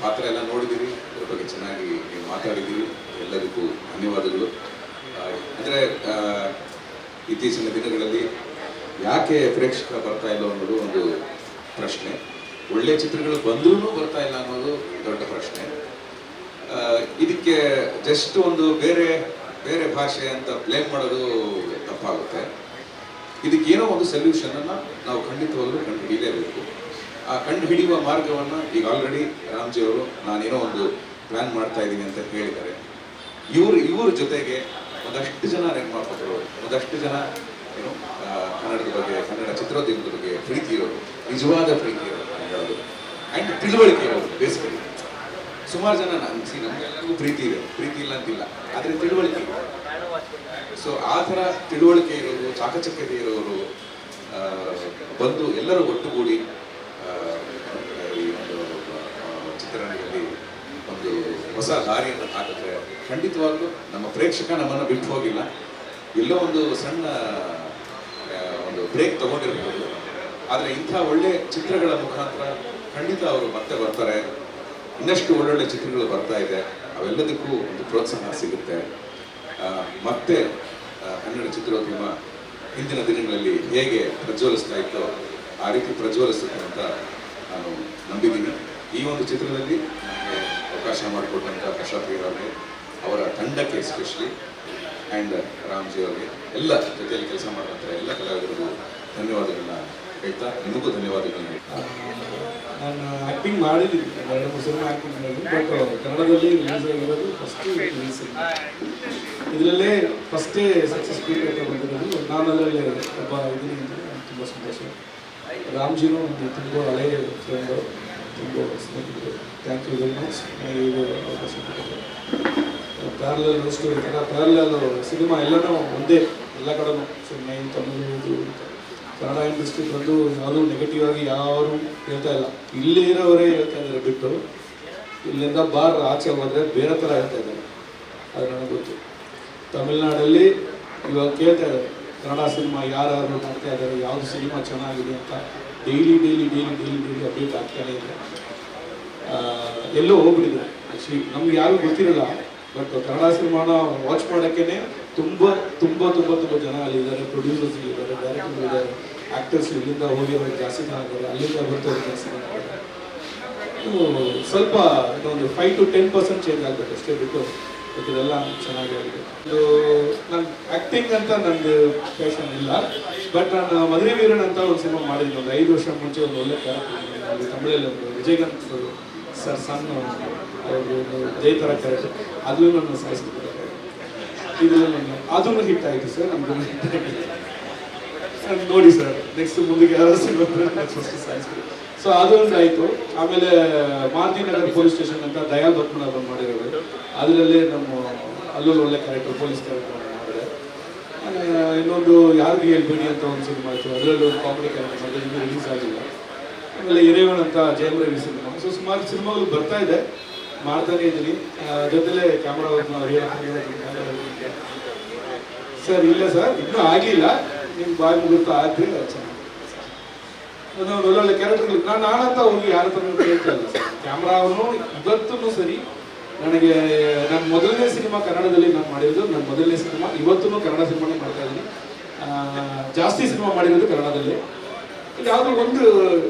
ಪಾತ್ರ ಎಲ್ಲ ನೋಡಿದ್ದೀರಿ, ಅದ್ರ ಬಗ್ಗೆ ಚೆನ್ನಾಗಿ ನೀವು ಮಾತಾಡಿದ್ದೀರಿ, ಎಲ್ಲರಿಗೂ ಧನ್ಯವಾದಗಳು. ಅಂದರೆ ಇತ್ತೀಚಿನ ದಿನಗಳಲ್ಲಿ ಯಾಕೆ ಪ್ರೇಕ್ಷಕ ಬರ್ತಾ ಇಲ್ಲ ಅನ್ನೋದು ಒಂದು ಪ್ರಶ್ನೆ, ಒಳ್ಳೆ ಚಿತ್ರಗಳು ಬಂದ್ರೂ ಬರ್ತಾ ಇಲ್ಲ ಅನ್ನೋದು ದೊಡ್ಡ ಪ್ರಶ್ನೆ. ಇದಕ್ಕೆ ಜಸ್ಟ್ ಒಂದು ಬೇರೆ ಬೇರೆ ಭಾಷೆ ಅಂತ ಬ್ಲೇಮ್ ಮಾಡೋದು ತಪ್ಪಾಗುತ್ತೆ. ಇದಕ್ಕೇನೋ ಒಂದು ಸೊಲ್ಯೂಷನ್ ಅನ್ನು ನಾವು ಖಂಡಿತವಾಗ್ಲೂ ಕಂಡುಹಿಡಿಯಲೇಬೇಕು. ಆ ಕಂಡುಹಿಡಿಯುವ ಮಾರ್ಗವನ್ನು ಈಗ ಆಲ್ರೆಡಿ ರಾಮ್ಜಿ ಅವರು ನಾನೇನೋ ಒಂದು ಪ್ಲಾನ್ ಮಾಡ್ತಾ ಇದ್ದೀನಿ ಅಂತ ಹೇಳಿದ್ದಾರೆ. ಇವ್ರ ಜೊತೆಗೆ ಒಂದಷ್ಟು ಜನ ನಿರ್ಮಾಪಕರು, ಒಂದಷ್ಟು ಜನ ಏನು ಕನ್ನಡದ ಬಗ್ಗೆ, ಕನ್ನಡ ಚಿತ್ರೋದ್ಯಮದ ಬಗ್ಗೆ ಪ್ರೀತಿ ಇರೋರು, ನಿಜವಾದ ಪ್ರೀತಿ ಇರೋರು ಹೇಳೋದು, ಆ್ಯಂಡ್ ತಿಳುವಳಿಕೆ ಇರೋರು. ಬೇಸಿಕಲಿ ಸುಮಾರು ಜನ ನಮಗೆಲ್ಲರಿಗೂ ಪ್ರೀತಿ ಇದೆ, ಪ್ರೀತಿ ಇಲ್ಲ ಅಂತಿಲ್ಲ, ಆದರೆ ತಿಳುವಳಿಕೆ ಇದೆ. ಸೊ ಆ ಥರ ತಿಳುವಳಿಕೆ ಇರೋರು, ಚಾಕಚಕ್ಯತೆ ಇರೋರು ಬಂದು ಎಲ್ಲರೂ ಒಟ್ಟುಗೂಡಿ ಈ ಒಂದು ಚಿತ್ರರಂಗದಲ್ಲಿ ಒಂದು ಹೊಸ ದಾರಿಯನ್ನು ಹಾಕಿದ್ರೆ ಖಂಡಿತವಾಗ್ಲೂ ನಮ್ಮ ಪ್ರೇಕ್ಷಕ ನಮ್ಮನ್ನು ಬಿಟ್ಟು ಹೋಗಿಲ್ಲ. ಎಲ್ಲೋ ಒಂದು ಸಣ್ಣ ಒಂದು ಬ್ರೇಕ್ ತಗೊಂಡಿರ್ಬೋದು, ಆದರೆ ಇಂಥ ಒಳ್ಳೆ ಚಿತ್ರಗಳ ಮುಖಾಂತರ ಖಂಡಿತ ಅವರು ಮತ್ತೆ ಬರ್ತಾರೆ. ಇನ್ನಷ್ಟು ಒಳ್ಳೊಳ್ಳೆ ಚಿತ್ರಗಳು ಬರ್ತಾ ಇದೆ, ಅವೆಲ್ಲದಕ್ಕೂ ಒಂದು ಪ್ರೋತ್ಸಾಹ ಸಿಗುತ್ತೆ. ಮತ್ತೆ ಕನ್ನಡ ಚಿತ್ರೋದ್ಯಮ ಹಿಂದಿನ ದಿನಗಳಲ್ಲಿ ಹೇಗೆ ಪ್ರಜ್ವಲಿಸ್ತಾ ಇತ್ತೋ ಆ ರೀತಿ ಪ್ರಜ್ವಲಿಸುತ್ತೆ ಅಂತ ನಾನು ನಂಬಿದ್ದೀನಿ. ಈ ಒಂದು ಚಿತ್ರದಲ್ಲಿ ನನಗೆ ಅವಕಾಶ ಮಾಡಿಕೊಟ್ಟಂಥ ಪ್ರಶಾಂತ್ ಅವರಿಗೆ, ಅವರ ತಂಡಕ್ಕೆ ಎಸ್ಪೆಷಲಿ, ಆ್ಯಂಡ್ ರಾಮ್ಜಿ ಅವರಿಗೆ, ಎಲ್ಲ ಜೊತೆಯಲ್ಲಿ ಕೆಲಸ ಮಾಡುವಂಥ ಎಲ್ಲ ಕಲಾವಿದರಿಗೂ ಧನ್ಯವಾದಗಳನ್ನ ಹೇಳ್ತಾ, ನಿಮಗೂ ಧನ್ಯವಾದಗಳನ್ನ ಹೇಳ್ತಾ. ನಾನು ಆ್ಯಕ್ಟಿಂಗ್ ಮಾಡಿದ್ದೀನಿ, 2-3 ಸಿನಿಮಾ ಆ್ಯಕ್ಟಿಂಗ್ ಮಾಡಿದ್ದೀನಿ. ಬಟ್ ಕನ್ನಡದಲ್ಲಿ ರಿಲೀಸ್ ಆಗಿರೋದು ಫಸ್ಟ್ ರಿಲೀಸ್. ಇದರಲ್ಲೇ ಫಸ್ಟೇ ಸಕ್ಸಸ್ ಸ್ಪೀಡ್ ಅಂತ ಬಂದಿರೋದು. ನಾನು ಅದರಲ್ಲಿ ಒಬ್ಬ ಇದ್ದೀನಿ ಅಂತ ತುಂಬ ಸಂತೋಷ. ರಾಮ್ಜಿನೂ ಒಂದು ತುಂಬ ಹಳೆಯ ಫ್ರೆಂಡು, ತುಂಬ ಸ್ನೇಹಿತರು. Thank you very much. ಇದು ಅವಕಾಶ ಪ್ಯಾರಲಲ್ ಸ್ಟೋರಿ ಥರ ಪ್ಯಾರಲಲ್ ಸಿನಿಮಾ ಎಲ್ಲನೂ ಒಂದೇ, ಎಲ್ಲ ಕಡೆನೂ ಚೆನ್ನೈ, ತಮಿಳು, ಕನ್ನಡ ಇಂಡಸ್ಟ್ರಿ ಬಂದು ಯಾವುದೂ ನೆಗೆಟಿವ್ ಆಗಿ ಯಾರು ಹೇಳ್ತಾ ಇಲ್ಲ. ಇಲ್ಲೇ ಇರೋವರೇ ಹೇಳ್ತಾ ಇದ್ದಾರೆ ಬಿಟ್ಟು, ಇಲ್ಲಿಂದ ಆಚೆ ಹೋದರೆ ಬೇರೆ ಥರ ಹೇಳ್ತಾ ಇದ್ದಾರೆ. ಅದು ನನಗೆ ಗೊತ್ತು. ತಮಿಳ್ನಾಡಲ್ಲಿ ಇವಾಗ ಕೇಳ್ತಾ ಇದ್ದಾರೆ ಕನ್ನಡ ಸಿನಿಮಾ ಯಾರು ಮಾಡ್ತಾ ಇದ್ದಾರೆ, ಯಾವುದು ಸಿನಿಮಾ ಚೆನ್ನಾಗಿದೆ ಅಂತ ಡೈಲಿ ಅಪ್ಡೇಟ್ ಆಗ್ತಾನೆ ಇದೆ. ಎಲ್ಲೋ ಹೋಗ್ಬಿಟ್ಟಿದೆ ಆ್ಯಕ್ಚುಲಿ, ನಮ್ಗೆ ಯಾರು ಗೊತ್ತಿರಲ್ಲ. ಬಟ್ ಕನ್ನಡ ಸಿನಿಮಾನ ವಾಚ್ ಮಾಡೋಕ್ಕೇ ತುಂಬ ಜನ ಅಲ್ಲಿದ್ದಾರೆ. ಪ್ರೊಡ್ಯೂಸರ್ಸ್ ಇದ್ದಾರೆ, ಡೈರೆಕ್ಟರ್ ಇದ್ದಾರೆ, ಆ್ಯಕ್ಟರ್ಸ್ ಇಲ್ಲಿಂದ ಹೋಗಿರೋರು ಜಾಸ್ತಿ ಜನ ಇದ್ದಾರೆ, ಅಲ್ಲಿಂದ ಬರ್ತವ್ರು ಜಾಸ್ತಿ ಜನ ಇದ್ದಾರೆ. ಸ್ವಲ್ಪ ಇನ್ನೊಂದು 5 to 10% ಚೇಂಜ್ ಆಗಬೇಕು ಅಷ್ಟೇ, ಬಿಟ್ಟು ಇದೆಲ್ಲ ಚೆನ್ನಾಗಿದೆ. ಇದು ನಾನು ಆ್ಯಕ್ಟಿಂಗ್ ಅಂತ ನನಗೆ ಪ್ಯಾಷನ್ ಇಲ್ಲ. ಬಟ್ ನಾನು ಮದುವೆ ವೀರನ್ ಅಂತ ಒಂದು ಸಿನಿಮಾ ಮಾಡಿದ್ದೀನಿ ಒಂದು 5 ವರ್ಷ ಮುಂಚೆ. ಒಂದು ಒಳ್ಳೆ ಕ್ಯಾರೆಕ್ಟರ್ ತಮಿಳಲ್ಲಿ ಒಂದು ವಿಜಯಕಾಂತ್ ಸರ್ ಸಣ್ಣ ಅವರು ಜೈ ಥರ ಕ್ಯಾರೆಕ್ಟರ್, ಅದೂ ನನ್ನ ಸಾಯಿಸ್ಬಿಟ್ಟಿದ್ದಾರೆ. ಇದೆಲ್ಲ ನನ್ನ ಅದನ್ನು ಹಿಟ್ ಆಯಿತು ಸರ್, ನಮ್ಗೆ ಹಿಟ್ ಆಗಿದೆ. ನೋಡಿ ಸರ್, ನೆಕ್ಸ್ಟ್ ಮುಂದಕ್ಕೆ ಯಾರು ಸಿಗೋದ್ರೆ ಫಸ್ಟ್ ಸಾಯಿಸ್ಬಿಟ್ಟು. ಸೊ ಅದೊಂದು ಆಯಿತು. ಆಮೇಲೆ ಮಾರುತಿನಗರ್ ಪೊಲೀಸ್ ಸ್ಟೇಷನ್ ಅಂತ ದಯಾಲ್ ಭಟ್ಮನಾಭನ್ ಮಾಡಿರೋದು, ಅದರಲ್ಲೇ ನಮ್ಮ ಅಲ್ಲೊಂದು ಒಳ್ಳೆ ಕ್ಯಾರೆಕ್ಟರ್, ಪೊಲೀಸ್ ಕ್ಯಾರೆಕ್ಟರ್ ಮಾಡಿದೆ. ಇನ್ನೊಂದು ಯಾರಿಗೂ ಹೇಳ್ಬೇಡಿ ಅಂತ ಒಂದು ಸಿನಿಮಾ ಆಯಿತು, ಅದರಲ್ಲಿ ಒಂದು ಕಾಮಿಡಿ ಕ್ಯಾರೆಕ್ಟರ್ ಮಾಡಿದೆ, ಇನ್ನೂ ರಿಲೀಸ್ ಆಗಿಲ್ಲ. ಆಮೇಲೆ ಇರೇವನ್ ಅಂತ ಜಯಮ್ ರವಿ ಸಿನಿಮಾ. ಸೊ ಸುಮಾರು ಸಿನಿಮಾಗಳು ಬರ್ತಾ ಇದೆ, ಮಾಡ್ತಾನೆ ಇದ್ದೀನಿ. ಜೊತೆಲೇ ಕ್ಯಾಮ್ರಾ ಸರ್ ಇಲ್ಲ ಸರ್, ಇನ್ನೂ ಆಗಲಿಲ್ಲ. ನಿಮ್ಮ ಬಾಯಿ ಮುಗಿತಾ ಆದರೆ ಚೆನ್ನಾಗಿ ಒಳ್ಳೊಳ್ಳೆ ಕ್ಯಾರೆಕ್ಟರ್ಗಳು. ನಾನಂತ ಹೋಗಿ ಯಾರ ಹತ್ರ ಕೇಳ್ತಾ ಇಲ್ಲ ಸರ್. ಕ್ಯಾಮ್ರಾ ಅವನು ಇವತ್ತೂ ಸರಿ. ನನಗೆ ನನ್ನ ಮೊದಲನೇ ಸಿನಿಮಾ ಕನ್ನಡದಲ್ಲಿ ನಾನು ಮಾಡಿರೋದು, ನನ್ನ ಮೊದಲನೇ ಸಿನಿಮಾ. ಇವತ್ತೂ ಕನ್ನಡ ಸಿನಿಮಾನೇ ಮಾಡ್ತಾ ಇದ್ದೀನಿ. ಜಾಸ್ತಿ ಸಿನಿಮಾ ಮಾಡಿರೋದು ಕನ್ನಡದಲ್ಲಿ. ಯಾವುದೋ ಒಂದು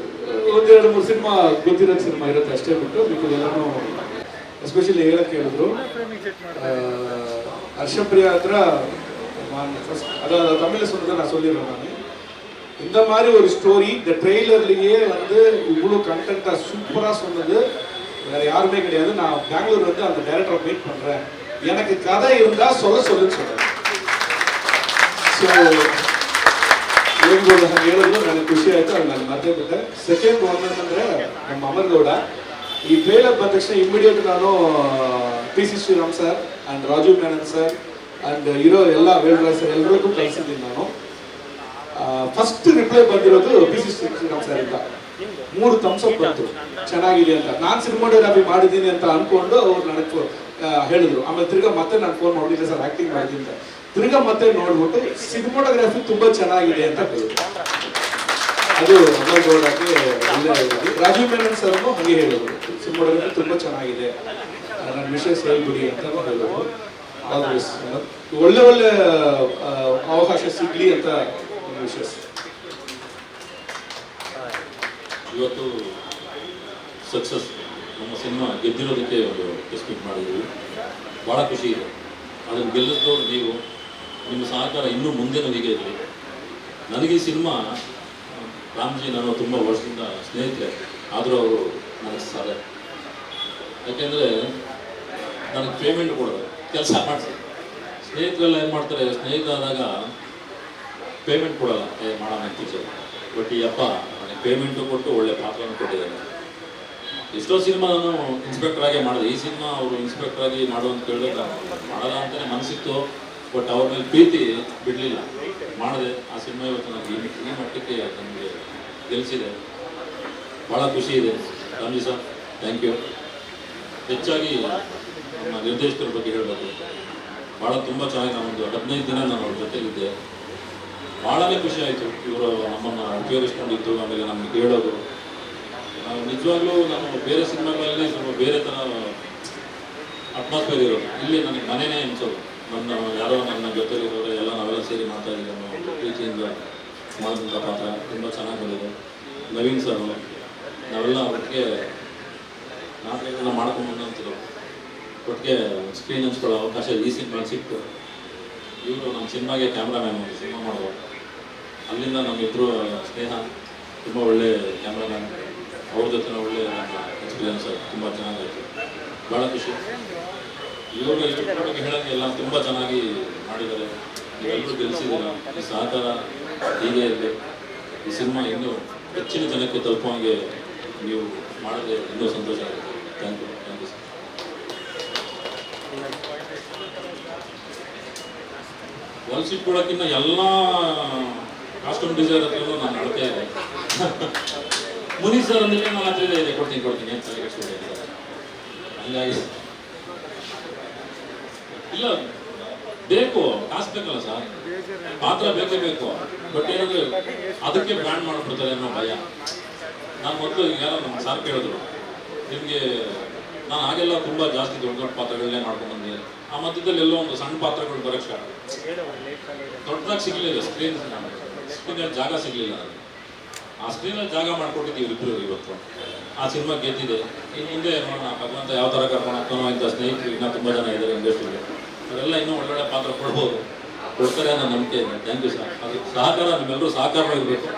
2-3 ಸಿನಿಮಾ ಗೊತ್ತಿರೋ ಸಿನಿಮಾ ಇರುತ್ತೆ ಅಷ್ಟೇ, ಬಿಟ್ಟು ಮಿಕ್ಕಿದೆಲ್ಲನೂ ಎಸ್ಪೆಷಲಿ ಹೇಳಕ್ಕೆ ಹೇಳಿದ್ರು. ಹರ್ಷಪ್ರಿಯಾ ಹತ್ರ ஃபர்ஸ்ட் அதாவது தமிழில் சொன்னதை நான் சொல்லிடுறேன். நான் இந்த மாதிரி ஒரு ஸ்டோரி இந்த ட்ரெய்லர்லேயே வந்து இவ்வளோ கண்டென்ட்டாக சூப்பராக சொன்னது வேறு யாருமே கிடையாது. நான் பெங்களூர் வந்து அந்த டைரக்டரை மீட் பண்ணுறேன், எனக்கு கதை இருந்தால் சொல்லுன்னு சொல்கிறேன். ஸோ ಹೇಳ್ಬೋದು ಹೇಳಿದ್ರು, ನನಗೆ ಖುಷಿ ಆಯಿತು. ಅದು ನಾನು ಮರ್ತೇ ಬಿಟ್ಟೆ. ಸೆಕೆಂಡ್ ಒನ್ ಅಂದರೆ ನಮ್ಮ ಅಮರ್ ಗೌಡ. ಈ ಟ್ರೇಲರ್ ಬಂದ ತಕ್ಷಣ ಇಮಿಡಿಯೇಟ್ ನಾನು P C Sreeram sir and Rajiv Menon sir and ಇರೋ ಎಲ್ಲ ವೇಲ್ರಾಜ್ ಸರ್ ಎಲ್ಲರಿಗೂ ಕಳಿಸಿದ್ದೀನಿ ನಾನು. ಫಸ್ಟ್ ರಿಪ್ಲೈ ಬಂದಿರೋದು ಪಿ ಸಿ ಶ್ರೀರಾಮ್ ಸರ್ ಇಂದ 3 thumbs up ಬಂತು ಚೆನ್ನಾಗಿದೆ ಅಂತ. ನಾನು ಸಿನಿಮಾಟೋಗ್ರಫಿ ಮಾಡಿದ್ದೀನಿ ಅಂತ ಅಂದ್ಕೊಂಡು ಅವ್ರು ನನಗೆ ಹೇಳಿದ್ರು. ಆಮೇಲೆ ತಿರ್ಗಾ ಮತ್ತೆ ನಾನು ಫೋನ್ ಮಾಡಿಲ್ಲ ಸರ್ ಆ್ಯಕ್ಟಿಂಗ್ ಮಾಡಿದ್ದೀನಿ ಅಂತ. ತಿರ್ಗಾ ಮತ್ತೆ ನೋಡ್ಬಿಟ್ಟು ಸಿನಿಮಾಟೋಗ್ರಫಿ ತುಂಬ ಚೆನ್ನಾಗಿದೆ ಅಂತ ಹೇಳಿದ್ರು. ಅದು ಅಮ್ಮಗೌಡಕ್ಕೆ ಒಳ್ಳೆ. ರಾಜೀವ್ ಮೆನನ್ ಸರ್ನು ಹಾಗೆ ಹೇಳಿದ್ರು, ಸಿನಿಮಾಟೋಗ್ರಫಿ ತುಂಬ ಚೆನ್ನಾಗಿದೆ, ನನ್ನ ವಿಶೇಷ ಹೇಳ್ಬಿಡಿ ಅಂತ ಹೇಳಿದ್ರು. ಒಳ್ಳೆ ಒಳ್ಳೆ ಅವಕಾಶ ಸಿಗ್ಲಿ ಅಂತ ವಿಶೇಷ. ಇವತ್ತು ಸಕ್ಸಸ್ ನಮ್ಮ ಸಿನಿಮಾ ಗೆದ್ದಿರೋದಕ್ಕೆ ಒಂದು ಪ್ರೆಸ್ ಮಾಡಿದ್ದೀವಿ. ಭಾಳ ಖುಷಿ ಇದೆ. ಅದನ್ನು ಗೆಲ್ಲಿಸಿದವ್ರು ನೀವು, ನಿಮ್ಮ ಸಹಕಾರ ಇನ್ನೂ ಮುಂದೆನೂ ಹೀಗೆ ಇರಲಿ. ನನಗೆ ಈ ಸಿನಿಮಾ ರಾಮ್ಜಿ ನಾನು ತುಂಬ ವರ್ಷದಿಂದ ಸ್ನೇಹಿತರೆ, ಆದರೂ ಅವರು ನನಗೆ ಸಾಧ್ಯ. ಯಾಕೆಂದರೆ ನನಗೆ ಪೇಮೆಂಟ್ ಕೊಡೋದು, ಕೆಲಸ ಮಾಡಿಸಿ. ಸ್ನೇಹಿತರೆಲ್ಲ ಏನು ಮಾಡ್ತಾರೆ, ಸ್ನೇಹಿತರಾದಾಗ ಪೇಮೆಂಟ್ ಕೊಡೋಲ್ಲ, ಮಾಡೋಣ ಟೀಚರ್. ಬಟ್ ಈ ಅಪ್ಪ ನನಗೆ ಪೇಮೆಂಟು ಕೊಟ್ಟು ಒಳ್ಳೆ ಪಾತ್ರವನ್ನು ಕೊಟ್ಟಿದ್ದಾರೆ. ಎಷ್ಟೋ ಸಿನಿಮಾ ನಾನು ಇನ್ಸ್ಪೆಕ್ಟರ್ ಆಗಿ ಮಾಡಿದೆ. ಈ ಸಿನಿಮಾ ಅವರು ಇನ್ಸ್ಪೆಕ್ಟರ್ ಆಗಿ ಮಾಡು ಅಂತ ಕೇಳಿದ್ರೆ ಮಾಡೋಲ್ಲ ಅಂತಲೇ ಮನಸ್ಸಿತ್ತು. ಬಟ್ ಅವ್ರ ಮೇಲೆ ಪ್ರೀತಿ ಬಿಡಲಿಲ್ಲ, ಮಾಡಿದೆ. ಆ ಸಿನಿಮಾ ಇವತ್ತು ನನಗೆ ಈ ಮಟ್ಟಕ್ಕೆ ನನಗೆ ಗೆಲ್ಲಿಸಿದೆ. ಭಾಳ ಖುಷಿ ಇದೆ. Ramji sir thank you. ಹೆಚ್ಚಾಗಿ ನಮ್ಮ ನಿರ್ದೇಶಕರ ಬಗ್ಗೆ ಹೇಳಬೇಕು. ಭಾಳ ತುಂಬ ಚೆನ್ನಾಗಿ ನಾನೊಂದು 15 ದಿನ ನಾನು ಅವ್ರ ಜೊತೆಗಿದ್ದೆ. ಭಾಳನೇ ಖುಷಿ ಆಯಿತು. ಇವರು ನಮ್ಮನ್ನು ಉಪಯೋಗಿಸ್ಕೊಂಡಿದ್ದು, ಆಮೇಲೆ ನಮಗೆ ಕೇಳೋದು. ನಾವು ನಿಜವಾಗ್ಲೂ ನಮ್ಮ ಬೇರೆ ಸಿನಿಮಾಗಳಲ್ಲಿ ಸ್ವಲ್ಪ ಬೇರೆ ಥರ ಅಟ್ಮಾಸ್ಫಿಯರ್ ಇರೋದು. ಇಲ್ಲಿ ನನಗೆ ಮನೆಯೇ ಅನಿಸೋದು. ಯಾರೋ ನನ್ನ ಜೊತೆಲಿರೋರು ಎಲ್ಲ ನಾವೆಲ್ಲ ಸೇರಿ ಮಾಡ್ತಾ ಇದ್ದೀವಿ ಅನ್ನೋ ಪ್ರೀತಿಯಿಂದ ಮಾಡಿದಂಥ ಪಾತ್ರ ತುಂಬ ಚೆನ್ನಾಗಿ ಬಂದಿದೆ. ನವೀನ್ ಸರ್ ನಾವೆಲ್ಲ ಒಟ್ಟಿಗೆ ನಾಟಕಗಳನ್ನ ಮಾಡ್ಕೊಂಬಂದಂಥದ್ದು, ಒಟ್ಟಿಗೆ ಸ್ಕ್ರೀನ್ ಹಂಚ್ಕೊಳ್ಳೋ ಅವಕಾಶ ಈ ಸಿನಿಮಾ ಸಿಕ್ತು. ಇವರು ನಮ್ಮ ಸಿನಿಮಾಗೆ ಕ್ಯಾಮ್ರಾಮ್ಯಾನ್ ಸಿನಿಮಾ ಮಾಡೋದು. ಅಲ್ಲಿಂದ ನಮ್ಮಿಬ್ಬರು ಸ್ನೇಹ, ತುಂಬ ಒಳ್ಳೆ ಕ್ಯಾಮ್ರಾಮ್ಯಾನ್. ಅವ್ರ ಜೊತೆ ಒಳ್ಳೆ ನನ್ನ ಎಕ್ಸ್ಪೀರಿಯನ್ಸ್ ತುಂಬ ಚೆನ್ನಾಗಾಯಿತು. ಭಾಳ ಖುಷಿ. ಇವರು ಇದ್ರ ಬಗ್ಗೆ ಹೇಳೋಕ್ಕೆ ಎಲ್ಲ ತುಂಬ ಚೆನ್ನಾಗಿ ಮಾಡಿದ್ದಾರೆ. ನೀವೆಲ್ಲರೂ ಗೆಲ್ಲಿಸಿದ್ದೀರ. ಈ ಸಹಕಾರ ಹೀಗೆ ಇರಲಿ. ಈ ಸಿನಿಮಾ ಇನ್ನೂ ಹೆಚ್ಚಿನ ಜನಕ್ಕೆ ತಲುಪುವಂಗೆ ನೀವು ಮಾಡಿದ್ರೆ ಇನ್ನೂ ಸಂತೋಷ ಆಗುತ್ತೆ. Thank you. Thank you sir. ಹೊಲ್ಸಿಟ್ಕೊಳಕ್ಕಿಂತ ಎಲ್ಲ ಕಾಸ್ಟ್ಯೂಮ್ ಡಿಸೈನರ್ ಹತ್ರನೂ ನಾನು ನಡ್ತಾ ಇದ್ದೆ. ಮುನೀಶ್ ಸರ್ ಅಂದರೆ ನಾನು ಹತ್ರ ಇದೆ, ಕೊಡ್ತೀನಿ ಅಂತ ಹೇಳಿದ್ದಾರೆ. ಹಂಗಾಗಿ ಇಲ್ಲ, ಬೇಕು, ಕಾಸು ಬೇಕಲ್ಲ ಸರ್, ಪಾತ್ರ ಬೇಕೇ ಬೇಕು. ಬಟ್ ಏನಂದ್ರೆ ಅದಕ್ಕೆ ಬ್ರ್ಯಾಂಡ್ ಮಾಡಿಬಿಡ್ತಾರೆ ಅನ್ನೋ ಭಯ. ನಾನು ಮೊದಲು ಯಾರೋ ನಮ್ಮ ಸಾರ್ ಕೇಳಿದ್ರು, ನಿಮಗೆ ನಾನು ಹಾಗೆಲ್ಲ ತುಂಬ ಜಾಸ್ತಿ ದೊಡ್ಡ ದೊಡ್ಡ ಪಾತ್ರಗಳನ್ನೇ ಮಾಡ್ಕೊಂಡ್ಬಂದೆ. ಆ ಮಧ್ಯದಲ್ಲಿ ಎಲ್ಲೋ ಒಂದು ಸಣ್ಣ ಪಾತ್ರಗಳು ಬರೋಕ್ಕೆ ಸ್ಟಾರ್ಟ್. ದೊಡ್ಡದಾಗಿ ಸಿಗಲಿಲ್ಲ ಸ್ಕ್ರೀನಲ್ಲಿ ಜಾಗ ಸಿಗಲಿಲ್ಲ. ಆ ಸ್ಕ್ರೀನಲ್ಲಿ ಜಾಗ ಮಾಡಿಕೊಟ್ಟಿದ್ದೀವಿ ಇಬ್ಬರು. ಇವತ್ತು ಆ ಸಿನಿಮಾ ಗೆದ್ದಿದೆ. ಇನ್ನು ಮುಂದೆ ನೋಡೋಣ ಭಗವಂತ ಯಾವ ಥರ ಕರ್ಕೊಂಡು ಹೋಗ್ತಾನೋ. ಇಂಥ ಸ್ನೇಹಿತರು ಇನ್ನೂ ತುಂಬ ಜನ ಇದ್ದಾರೆ ಇಂಡಸ್ಟ್ರಿಗೆ. ಅವರೆಲ್ಲ ಇನ್ನೂ ಒಳ್ಳೊಳ್ಳೆ ಪಾತ್ರ ಕೊಡ್ಬೋದು, ಕೊಡ್ತಾರೆ ಅನ್ನೋ ನಂಬಿಕೆ ಇದೆ. Thank you sir. ಅದು ಸಹಕಾರ, ನಿಮ್ಮೆಲ್ಲರೂ ಸಹಕಾರವಾಗಿರಬೇಕು.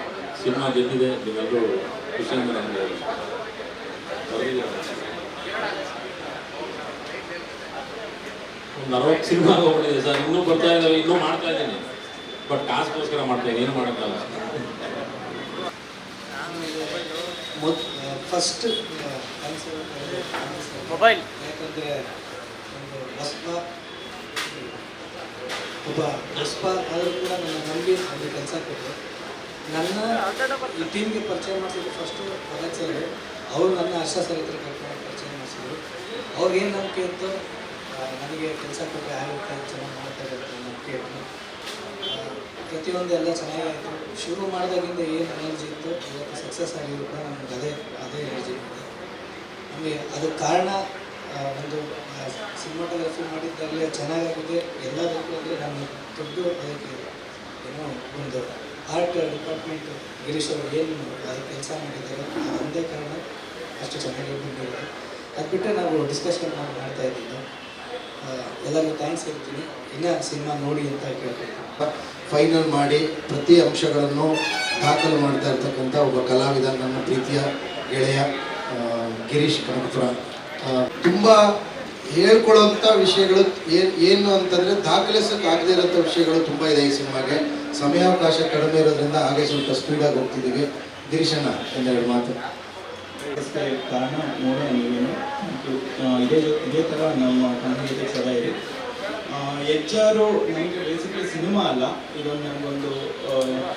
ಸಿನಿಮಾ ಗೆದ್ದಿದೆ, ನೀವೆಲ್ಲರೂ ಖುಷಿಯಿಂದ ನಮಗೆ ಒಂದು 60 ಸಿನಿಮಾ ಹೋಗ್ಬಿಟ್ಟಿದೆ ಸರ್. ಇನ್ನೂ ಬರ್ತಾ ಇದ್ದಾವೆ, ಇನ್ನೂ ಮಾಡ್ತಾ ಇದ್ದೀನಿ. ಬಟ್ ಕಾಸ್ಗೋಸ್ಕರ ಮಾಡ್ತಾ ಇದ್ದೀನಿ, ಏನು ಮಾಡೋಕ್ಕಾಗಲ್ಲ. ಫಸ್ಟ್ ಮೊಬೈಲ್ ಯಾಕಂದರೆ ಒಬ್ಬ ಹೊಸಬ ಆದರೂ ಕೂಡ ನನ್ನ ನಂಬಿ ಒಂದು ಕೆಲಸ ಕೊಟ್ಟರು. ನನ್ನ ಈ ಟೀಮ್ಗೆ ಪರಿಚಯ ಮಾಡಿಸಿದ್ರು ಫಸ್ಟು ಭಗತ್ ಸರ್. ಅವರು ನನ್ನ ಹರ್ಷ ಸರ್ ಹತ್ರ ಕರ್ಕೊಂಡು ಪರಿಚಯ ಮಾಡಿಸಿದ್ರು. ಅವ್ರಿಗೇನು ನಂಬಿಕೆ ಇತ್ತು, ನನಗೆ ಕೆಲಸ ಕೊಟ್ಟರೆ ಆಗುತ್ತೆ, ಚೆನ್ನಾಗಿ ಮಾಡ್ತಾರೆ ಅಂತ ನಂಬಿಕೆ ಇತ್ತು. ಪ್ರತಿಯೊಂದು ಎಲ್ಲ ಚೆನ್ನಾಗಾಯಿತು. ಶುರು ಮಾಡಿದಾಗಿಂದ ಏನು ಎನರ್ಜಿ ಇತ್ತು, ಇವತ್ತು ಸಕ್ಸಸ್ ಆಗಿದ್ರು ಕೂಡ ನಮ್ಗೆ ಅದೇ ಎನರ್ಜಿ ಇದೆ. ನಮಗೆ ಅದಕ್ಕೆ ಕಾರಣ ಒಂದು ಸಿನಿಮಾಟೋಗ್ರಫಿ ಮಾಡಿದ್ದಾಗಲೇ ಚೆನ್ನಾಗಾಗಿದೆ. ಎಲ್ಲದಕ್ಕೂ ಅಂದರೆ ನಾನು ದೊಡ್ಡ ಅದಕ್ಕೆ ಏನೋ ಒಂದು ಆರ್ಟ್ ಡಿಪಾರ್ಟ್ಮೆಂಟು ಗಿರೀಶ್ ಅವರು ಏನು ಅದು ಕೆಲಸ ಮಾಡಿದ್ದಾರೆ, ಒಂದೇ ಕಾರಣ ಅಷ್ಟು ಚೆನ್ನಾಗಿ ಬಂದಿರೋದು. ಅದು ಬಿಟ್ಟರೆ ನಾವು ಡಿಸ್ಕಷನ್ ಮಾಡ್ತಾ ಇದ್ದಿದ್ದು. ಎಲ್ಲರಿಗೂ ಥ್ಯಾಂಕ್ಸ್ ಹೇಳ್ತೀನಿ. ಇನ್ನೂ ಸಿನಿಮಾ ನೋಡಿ ಅಂತ ಕೇಳ್ತೀನಿ. ಫೈನಲ್ ಮಾಡಿ ಪ್ರತಿ ಅಂಶಗಳನ್ನು ದಾಖಲು ಮಾಡ್ತಾ ಇರ್ತಕ್ಕಂಥ ಒಬ್ಬ ಕಲಾವಿದ, ನನ್ನ ಪ್ರೀತಿಯ ಗೆಳೆಯ ಗಿರೀಶ್ ಕನಕಪುರ. ತುಂಬ ಹೇಳ್ಕೊಳ್ಳೋಂಥ ವಿಷಯಗಳು ಏನು ಅಂತಂದರೆ ದಾಖಲಿಸೋಕ್ಕಾಗದೇ ಇರೋಂಥ ವಿಷಯಗಳು ತುಂಬ ಇದೆ ಈ ಸಿನಿಮಾಗೆ. ಸಮಯಾವಕಾಶ ಕಡಿಮೆ ಇರೋದ್ರಿಂದ ಹಾಗೆ ಸ್ವಲ್ಪ ಸ್ಪೀಡಾಗಿ ಹೋಗ್ತಿದ್ದೀವಿ. ಗಿರೀಶಣ್ಣ ಒಂದೆರಡು ಮಾತು. ಕಾರಣ ಮೂರೇ ನೀವೇನು ಇದೇ ಥರ ನಮ್ಮ ಕಂಪನಿ ಜೊತೆ ಸದಾ ಇರಿ. HR ನಮಗೆ ಬೇಸಿಕಲಿ ಸಿನಿಮಾ ಅಲ್ಲ, ಇದೊಂದು ನಮಗೊಂದು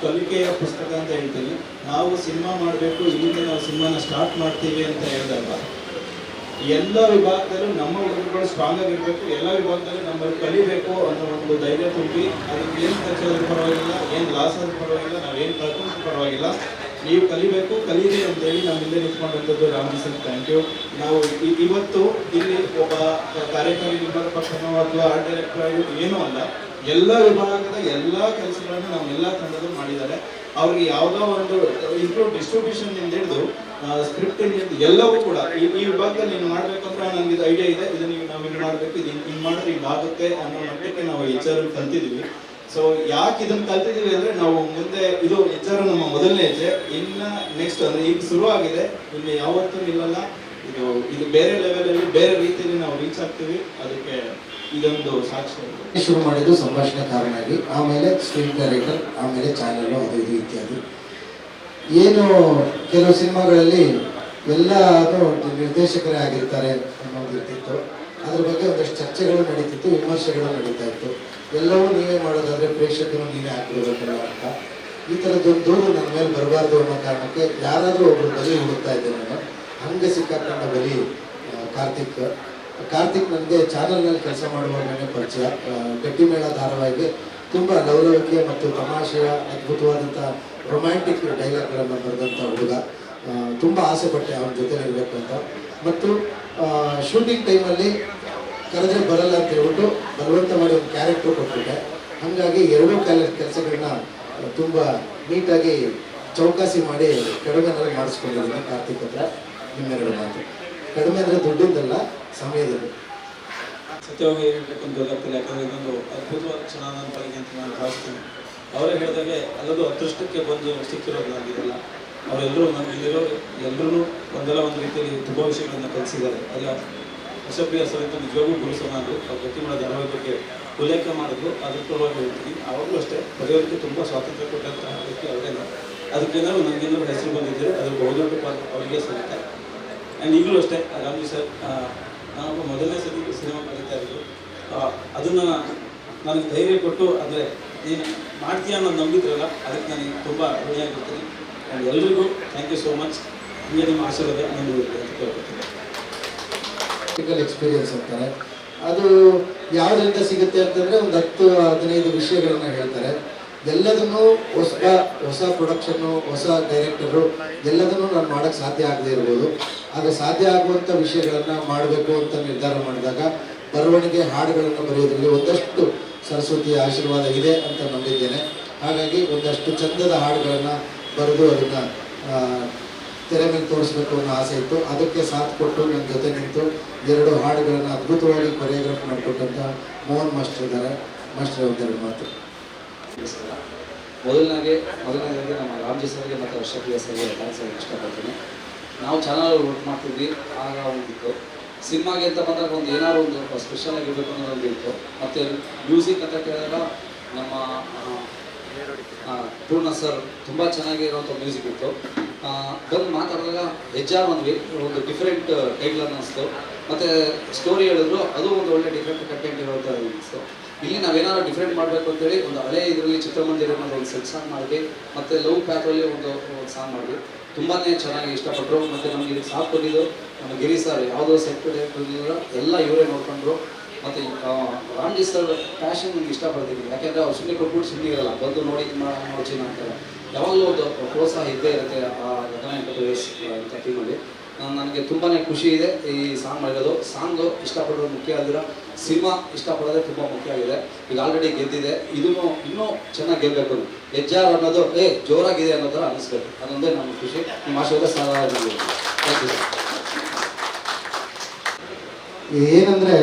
ಕಲಿಕೆಯ ಪುಸ್ತಕ ಅಂತ ಹೇಳ್ತೀನಿ. ನಾವು ಸಿನಿಮಾ ಮಾಡಬೇಕು, ಇಲ್ಲಿಂದ ನಾವು ಸಿನಿಮಾನ ಸ್ಟಾರ್ಟ್ ಮಾಡ್ತೀವಿ ಅಂತ ಹೇಳಿದಾಗ ಎಲ್ಲ ವಿಭಾಗದಲ್ಲೂ ನಮ್ಮ ಹುಡುಗರುಗಳು ಸ್ಟ್ರಾಂಗ್ ಆಗಿರಬೇಕು, ಎಲ್ಲ ವಿಭಾಗದಲ್ಲೂ ನಮ್ಮಲ್ಲಿ ಕಲಿಬೇಕು ಅನ್ನೋ ಒಂದು ಧೈರ್ಯ ತುಂಬಿ, ಅದಕ್ಕೆ ಏನು ಖರ್ಚಾದ್ರೂ ಪರವಾಗಿಲ್ಲ, ಏನು ಲಾಸ್ ಆದ್ರೂ ಪರವಾಗಿಲ್ಲ, ನಾವೇನು ಕಳ್ಕೊಂಡ್ರೂ ಪರವಾಗಿಲ್ಲ, ನೀವು ಕಲಿಬೇಕು, ಕಲೀರಿ ಅಂತೇಳಿ ನಮ್ಮಿಂದ ನಿಂತ್ಕೊಂಡಂಥದ್ದು ರಾಮ್ಜಿ ಸರ್, ಥ್ಯಾಂಕ್ ಯು. ನಾವು ಇವತ್ತು ಇಲ್ಲಿ ಒಬ್ಬ ಕಾರ್ಯಕ್ರಮ ನಿರ್ಮಾಪಕನೋ ಅಥವಾ ಆರ್ಟ್ ಡೈರೆಕ್ಟರ್ ಏನೂ ಅಲ್ಲ, ಎಲ್ಲ ವಿಭಾಗದ ಎಲ್ಲ ಕೆಲಸಗಳನ್ನು ನಾವು ಎಲ್ಲ ತಂಡದಲ್ಲೂ ಮಾಡಿದ್ದಾರೆ. ಅವ್ರಿಗೆ ಯಾವುದೋ ಒಂದು ಇಂಕ್ಲೂಡ್ ಡಿಸ್ಟ್ರಿಬ್ಯೂಷನ್ ಇಂದ ಹಿಡಿದು ಸ್ಕ್ರಿಪ್ಟ್ ಎಲ್ಲವೂ ಕೂಡ ಈ ವಿಭಾಗದಲ್ಲಿ ನೀನು ಮಾಡ್ಬೇಕಂದ್ರೆ ನನಗೆ ಇದು ಐಡಿಯಾ ಇದೆ, ಇದು ನಾವು ಹಿಂಗೆ ಮಾಡಬೇಕು, ಇದು ಹಿಂಗೆ ಮಾಡಿದ್ರೆ ಹಿಂಗಾಗುತ್ತೆ ಅನ್ನೋ ಮಟ್ಟಕ್ಕೆ ನಾವು HR ಕಲ್ತಿದ್ದೀವಿ. ಸೊ ಯಾಕೆ ಇದನ್ನು ಕಲ್ತಿದ್ದೀವಿ ಅಂದರೆ ನಾವು ಮುಂದೆ ಇದು HR ನಮ್ಮ ಮೊದಲನೇ ಹೆಜ್ಜೆ, ಇನ್ನು ನೆಕ್ಸ್ಟ್ ಅಂದರೆ ಈಗ ಶುರುವಾಗಿದೆ, ಇನ್ನು ಯಾವತ್ತೂ ನಿಲ್ಲಲ್ಲ. ಇದು ಬೇರೆ ಲೆವೆಲಲ್ಲಿ ಬೇರೆ ರೀತಿಯಲ್ಲಿ ನಾವು ರೀಚ್ ಆಗ್ತೀವಿ, ಅದಕ್ಕೆ ಇದೊಂದು ಸಾಕ್ಷಿ. ಶುರು ಮಾಡಿದ್ದು ಸಂಭಾಷಣೆಕಾರನಾಗಿ, ಆಮೇಲೆ ಸ್ಕ್ರೀನ್ ಡೈರೆಕ್ಟರ್, ಆಮೇಲೆ ಚಾನಲ್, ಅದು ಇದು ಇತ್ಯಾದಿ. ಏನು ಕೆಲವು ಸಿನಿಮಾಗಳಲ್ಲಿ ಎಲ್ಲರೂ ನಿರ್ದೇಶಕರೇ ಆಗಿರ್ತಾರೆ ಅನ್ನೋದು ಇರ್ತಿತ್ತು, ಅದ್ರ ಬಗ್ಗೆ ಒಂದಷ್ಟು ಚರ್ಚೆಗಳು ನಡೀತಿತ್ತು, ವಿಮರ್ಶೆಗಳು ನಡೀತಾ ಇತ್ತು. ಎಲ್ಲವೂ ನೀವೇ ಮಾಡೋದಾದ್ರೆ ಪ್ರೇಕ್ಷಕರು ನೀವೇ ಹಾಕಿಬಿಡ್ಬೇಕಲ್ಲ ಅಂತ ಈ ಥರದ್ದೊಂದು ದೂರು ನನ್ನ ಮೇಲೆ ಬರಬಾರ್ದು ಅನ್ನೋ ಕಾರಣಕ್ಕೆ ಯಾರಾದರೂ ಒಬ್ಬರು ಬಲಿ ಹುಡುಕ್ತಾ ಇದ್ದೆ ನಾನು. ಹಂಗೆ ಸಿಕ್ಕಾಕೊಂಡ ಬಲಿ ಕಾರ್ತಿಕ್ ನನಗೆ ಚಾನಲ್ನಲ್ಲಿ ಕೆಲಸ ಮಾಡುವಾಗಲೇ ಪರಿಚಯ. ಗಟ್ಟಿಮೇಳ ಧಾರಾವಾಹಿಗೆ ತುಂಬ ಲವಲವಿಕೆ ಮತ್ತು ತಮಾಷೆಯ ಅದ್ಭುತವಾದಂಥ ರೊಮ್ಯಾಂಟಿಕ್ ಡೈಲಾಗ್ಗಳನ್ನು ಬರೆದಂಥ ಹುಡುಗ. ತುಂಬ ಆಸೆ ಪಟ್ಟೆ ಅವನ ಜೊತೆ ಇರಬೇಕು ಅಂತ. ಮತ್ತು ಶೂಟಿಂಗ್ ಟೈಮಲ್ಲಿ ಕರೆದ್ರೆ ಬರಲ್ಲ ಅಂತ ಹೇಳ್ಬಿಟ್ಟು ಬಲವಂತ ಮಾಡಿ ಒಂದು ಕ್ಯಾರೆಕ್ಟ್ರು ಕೊಟ್ಬಿಟ್ಟೆ. ಹಾಗಾಗಿ ಎರಡೂ ಕೆಲಸಗಳನ್ನ ತುಂಬ ನೀಟಾಗಿ ಚೌಕಾಸಿ ಮಾಡಿ ಕಡಿಮೆನಲ್ಲಿ ಮಾಡಿಸ್ಕೊಂಡಿದ್ದೀನಿ ಕಾರ್ತಿಕ್ ಹತ್ರ. ನಿಮ್ಮೆರಡು ಮಾತು ಕಡಿಮೆ ಅಂದರೆ ದುಡ್ಡಿಂದಲ್ಲ, ಸಮಯದಲ್ಲಿ. ಸತ್ಯವಾಗಿ ಹೇಳ್ಬೇಕಂತ ಗೊತ್ತಾಗ್ತಿಲ್ಲ, ಯಾಕಂದರೆ ಇದೊಂದು ಅದ್ಭುತವಾದ ಕ್ಷಣ ನನ್ನ ಪಾಲಿಗೆ ಅಂತ ನಾನು ಭಾವಿಸ್ತೀನಿ. ಅವರೇ ಹೇಳಿದಾಗೆ ಅಲ್ಲದು ಅದೃಷ್ಟಕ್ಕೆ ಬಂದು ಸಿಕ್ಕಿರೋದು ನನಗಿರಲ್ಲ. ಅವರೆಲ್ಲರೂ ನಮಗಿಲ್ಲಿರೋ ಎಲ್ಲರೂ ಒಂದಲ್ಲ ಒಂದು ರೀತಿಯಲ್ಲಿ ತುಂಬ ವಿಷಯಗಳನ್ನು ಕಲಿಸಿದ್ದಾರೆ. ಅಲ್ಲ ಯಶಪ್ರಿಯ ಸರಿತ ನಿಜವಾಗೂ ಗುರುಸನಾದ್ರು ಅವ್ರ ಗಟ್ಟಿಮಳ ಧಾರಾವಾಹಿ ಬಗ್ಗೆ ಉಲ್ಲೇಖ ಮಾಡಿದ್ರು, ಅದ್ರ ಪರವಾಗಿ ಹೇಳ್ತೀನಿ. ಆವಾಗಲೂ ಅಷ್ಟೇ ಬರೆಯೋದಕ್ಕೆ ತುಂಬ ಸ್ವಾತಂತ್ರ್ಯ ಕೊಟ್ಟಂಥ ವ್ಯಕ್ತಿ ಅವರೇನು. ಅದಕ್ಕೇನಾದ್ರು ನನಗೇನಾದ್ರು ಹೆಸರು ಬಂದಿದ್ದರೆ ಅದ್ರ ಬಹುದೊಡ್ಡ ಪಾತ್ರ ಅವರಿಗೆ ಸಲ್ಲುತ್ತೆ. ಆ್ಯಂಡ್ ಈಗಲೂ ಅಷ್ಟೇ ರಾಮ್ಜಿ ಸರ್, ನಾವು ಮೊದಲನೇ ಸರಿ ಸಿನಿಮಾ ಕಲಿತಾ ಇರೋದು, ಅದನ್ನು ನನಗೆ ಧೈರ್ಯ ಕೊಟ್ಟು ಅಂದರೆ ನೀನು ಮಾಡ್ತೀಯ ಅನ್ನೋದು ನಂಬಿದ್ರಲ್ಲ, ಅದಕ್ಕೆ ನನಗೆ ತುಂಬ ಋಣಿಯಾಗಿರ್ತೀನಿ. ಆ್ಯಂಡ್ ಎಲ್ರಿಗೂ ಥ್ಯಾಂಕ್ ಯು ಸೋ ಮಚ್. ಹೀಗೆ ನಿಮ್ಮ ಆಶೀರ್ವಾದ ನನಗೆ ಕೇಳ್ಕೊತೀನಿ. ಪ್ರಾಕ್ಟಿಕಲ್ ಎಕ್ಸ್ಪೀರಿಯನ್ಸ್ ಅಂತಾರೆ, ಅದು ಯಾವುದರಿಂದ ಸಿಗುತ್ತೆ ಅಂತಂದರೆ ಒಂದು 10-15 ವಿಷಯಗಳನ್ನ ಹೇಳ್ತಾರೆ. ಎಲ್ಲದನ್ನೂ ಹೊಸ ಪ್ರೊಡಕ್ಷನ್ನು, ಹೊಸ ಡೈರೆಕ್ಟರು ಎಲ್ಲದನ್ನೂ ನಾನು ಮಾಡೋಕ್ಕೆ ಸಾಧ್ಯ ಆಗದೆ ಇರ್ಬೋದು. ಆದರೆ ಸಾಧ್ಯ ಆಗುವಂಥ ವಿಷಯಗಳನ್ನು ಮಾಡಬೇಕು ಅಂತ ನಿರ್ಧಾರ ಮಾಡಿದಾಗ ಬರವಣಿಗೆ, ಹಾಡುಗಳನ್ನು ಬರೆಯೋದ್ರಲ್ಲಿ ಒಂದಷ್ಟು ಸರಸ್ವತಿಯ ಆಶೀರ್ವಾದ ಇದೆ ಅಂತ ನಂಬಿದ್ದೇನೆ. ಹಾಗಾಗಿ ಒಂದಷ್ಟು ಚಂದದ ಹಾಡುಗಳನ್ನು ಬರೆದು ಅದನ್ನು ತೆರೆ ಮೇಲೆ ತೋರಿಸ್ಬೇಕು ಅನ್ನೋ ಆಸೆ ಇತ್ತು. ಅದಕ್ಕೆ ಸಾಥ್ ಕೊಟ್ಟು ನನ್ನ ಜೊತೆ ನಿಂತು 2 ಹಾಡುಗಳನ್ನು ಅದ್ಭುತವಾಗಿ ಕೊರಿಯೋಗ್ರಾಫ್ ಮಾಡಿಕೊಟ್ಟಂಥ ಮೋಹನ್ ಮಾಸ್ಟರ್ ಇದ್ದಾರೆ. ಮಾಸ್ಟರ್ ಒಂದೆರಡು ಮಾತು. ಮೊದಲನೇದಾಗಿ ನಮ್ಮ ರಾಮ್ಜಿ ಸರ್ಗೆ ಮತ್ತು ಯಶಪ್ರಿಯ ಸರ್ಗೆ ಥ್ಯಾಂಕ್ಸ್ ಹೇಳಕ್ಕೆ ಇಷ್ಟಪಡ್ತೀನಿ. ನಾವು ಚಾನಲ್ ವರ್ಕ್ ಮಾಡ್ತಿದ್ವಿ, ಆಗ ಒಂದಿತ್ತು ಸಿನಿಮಾಗೆ ಅಂತ ಬಂದಾಗ ಒಂದು ಏನಾದ್ರು ಒಂದು ಸ್ಪೆಷಲ್ ಆಗಿರಬೇಕು ಅನ್ನೋದೊಂದು ಇತ್ತು. ಮತ್ತು ಮ್ಯೂಸಿಕ್ ಅಂತ ಕೇಳಿದಾಗ ನಮ್ಮ ಪೂರ್ಣ ಸರ್ ತುಂಬ ಚೆನ್ನಾಗಿರುವಂಥ ಮ್ಯೂಸಿಕ್ ಇತ್ತು. ಬಂದು ಮಾತಾಡಿದಾಗ HR ಒಂದು ಡಿಫ್ರೆಂಟ್ ಟೈಟ್ಲ್ ಅನ್ನಿಸ್ತು. ಮತ್ತು ಸ್ಟೋರಿ ಹೇಳಿದ್ರು, ಅದು ಒಂದು ಒಳ್ಳೆ ಡಿಫ್ರೆಂಟ್ ಕಂಟೆಂಟ್ ಇರುವಂಥ ಅನ್ನಿಸ್ತು. ಇಲ್ಲಿ ನಾವೇನಾದ್ರು ಡಿಫ್ರೆಂಟ್ ಮಾಡಬೇಕು ಅಂತೇಳಿ ಒಂದು ಹಳೆ ಇದರಲ್ಲಿ ಚಿತ್ರಮಂದಿರ ಒಂದು ಸೆಟ್ ಸಾಂಗ್ ಮಾಡಿದ್ವಿ, ಮತ್ತು ಲವ್ ಪ್ಯಾತ್ರಲ್ಲಿ ಒಂದು ಸಾಂಗ್ ಮಾಡಿದ್ವಿ. ತುಂಬಾ ಚೆನ್ನಾಗಿ ಇಷ್ಟಪಟ್ಟರು. ಮತ್ತು ನಮಗೆ ಇದಕ್ಕೆ ಸಾಥ್ ಕೊಟ್ಟಿದ್ದು ನಮ್ಮ ಗಿರಿ ಸರ್, ಯಾವುದೋ ಸೆಟ್ ಎಲ್ಲ ಇವರೇ ನೋಡ್ಕೊಂಡ್ರು. ಮತ್ತು ರಾಮ್ಜಿ ಸರ್ ಪ್ಯಾಷನ್ ನನಗೆ ಇಷ್ಟಪಡ್ತೀನಿ, ಯಾಕೆಂದರೆ ಅವ್ರು ಸುಮ್ಮನೆ ಕೊಟ್ಬಿಟ್ಟು ಸುಮ್ಮನೆ ಇರಲ್ಲ, ಬಂದು ನೋಡಿ ನೋಡ್ತೀನಿ ಅಂತಾರೆ. ಯಾವಾಗಲೂ ಒಂದು ಪ್ರೋತ್ಸಾಹ ಇದ್ದೇ ಇರುತ್ತೆ ಆ ಘಟನೆ ಅಂತ ಟೀಮಲ್ಲಿ. ನನಗೆ ತುಂಬಾ ಖುಷಿ ಇದೆ ಈ ಸಾಂಗ್ ಮಾಡಿರೋದು. ಸಾಂಗು ಇಷ್ಟಪಡೋದು ಮುಖ್ಯ ಆಗಿರೋ, ಸಿನಿಮಾ ಇಷ್ಟಪಡೋದೇ ತುಂಬ ಮುಖ್ಯ ಆಗಿದೆ. ಈಗ ಆಲ್ರೆಡಿ ಗೆದ್ದಿದೆ, ಇದನ್ನು ಇನ್ನೂ ಚೆನ್ನಾಗಿ ಗೆಲ್ಲಬೇಕು. HR ಅನ್ನೋದು ಜೋರಾಗಿದೆ ಅನ್ನೋ ಥರ ಅನ್ನಿಸ್ಬೇಕು, ಅದೊಂದೇ ನಮ್ಮ ಖುಷಿ. ನಿಮ್ಮ ಆಶೀರ್ವಾದ ಸಾಲ. Thank you sir. ಏನಂದರೆ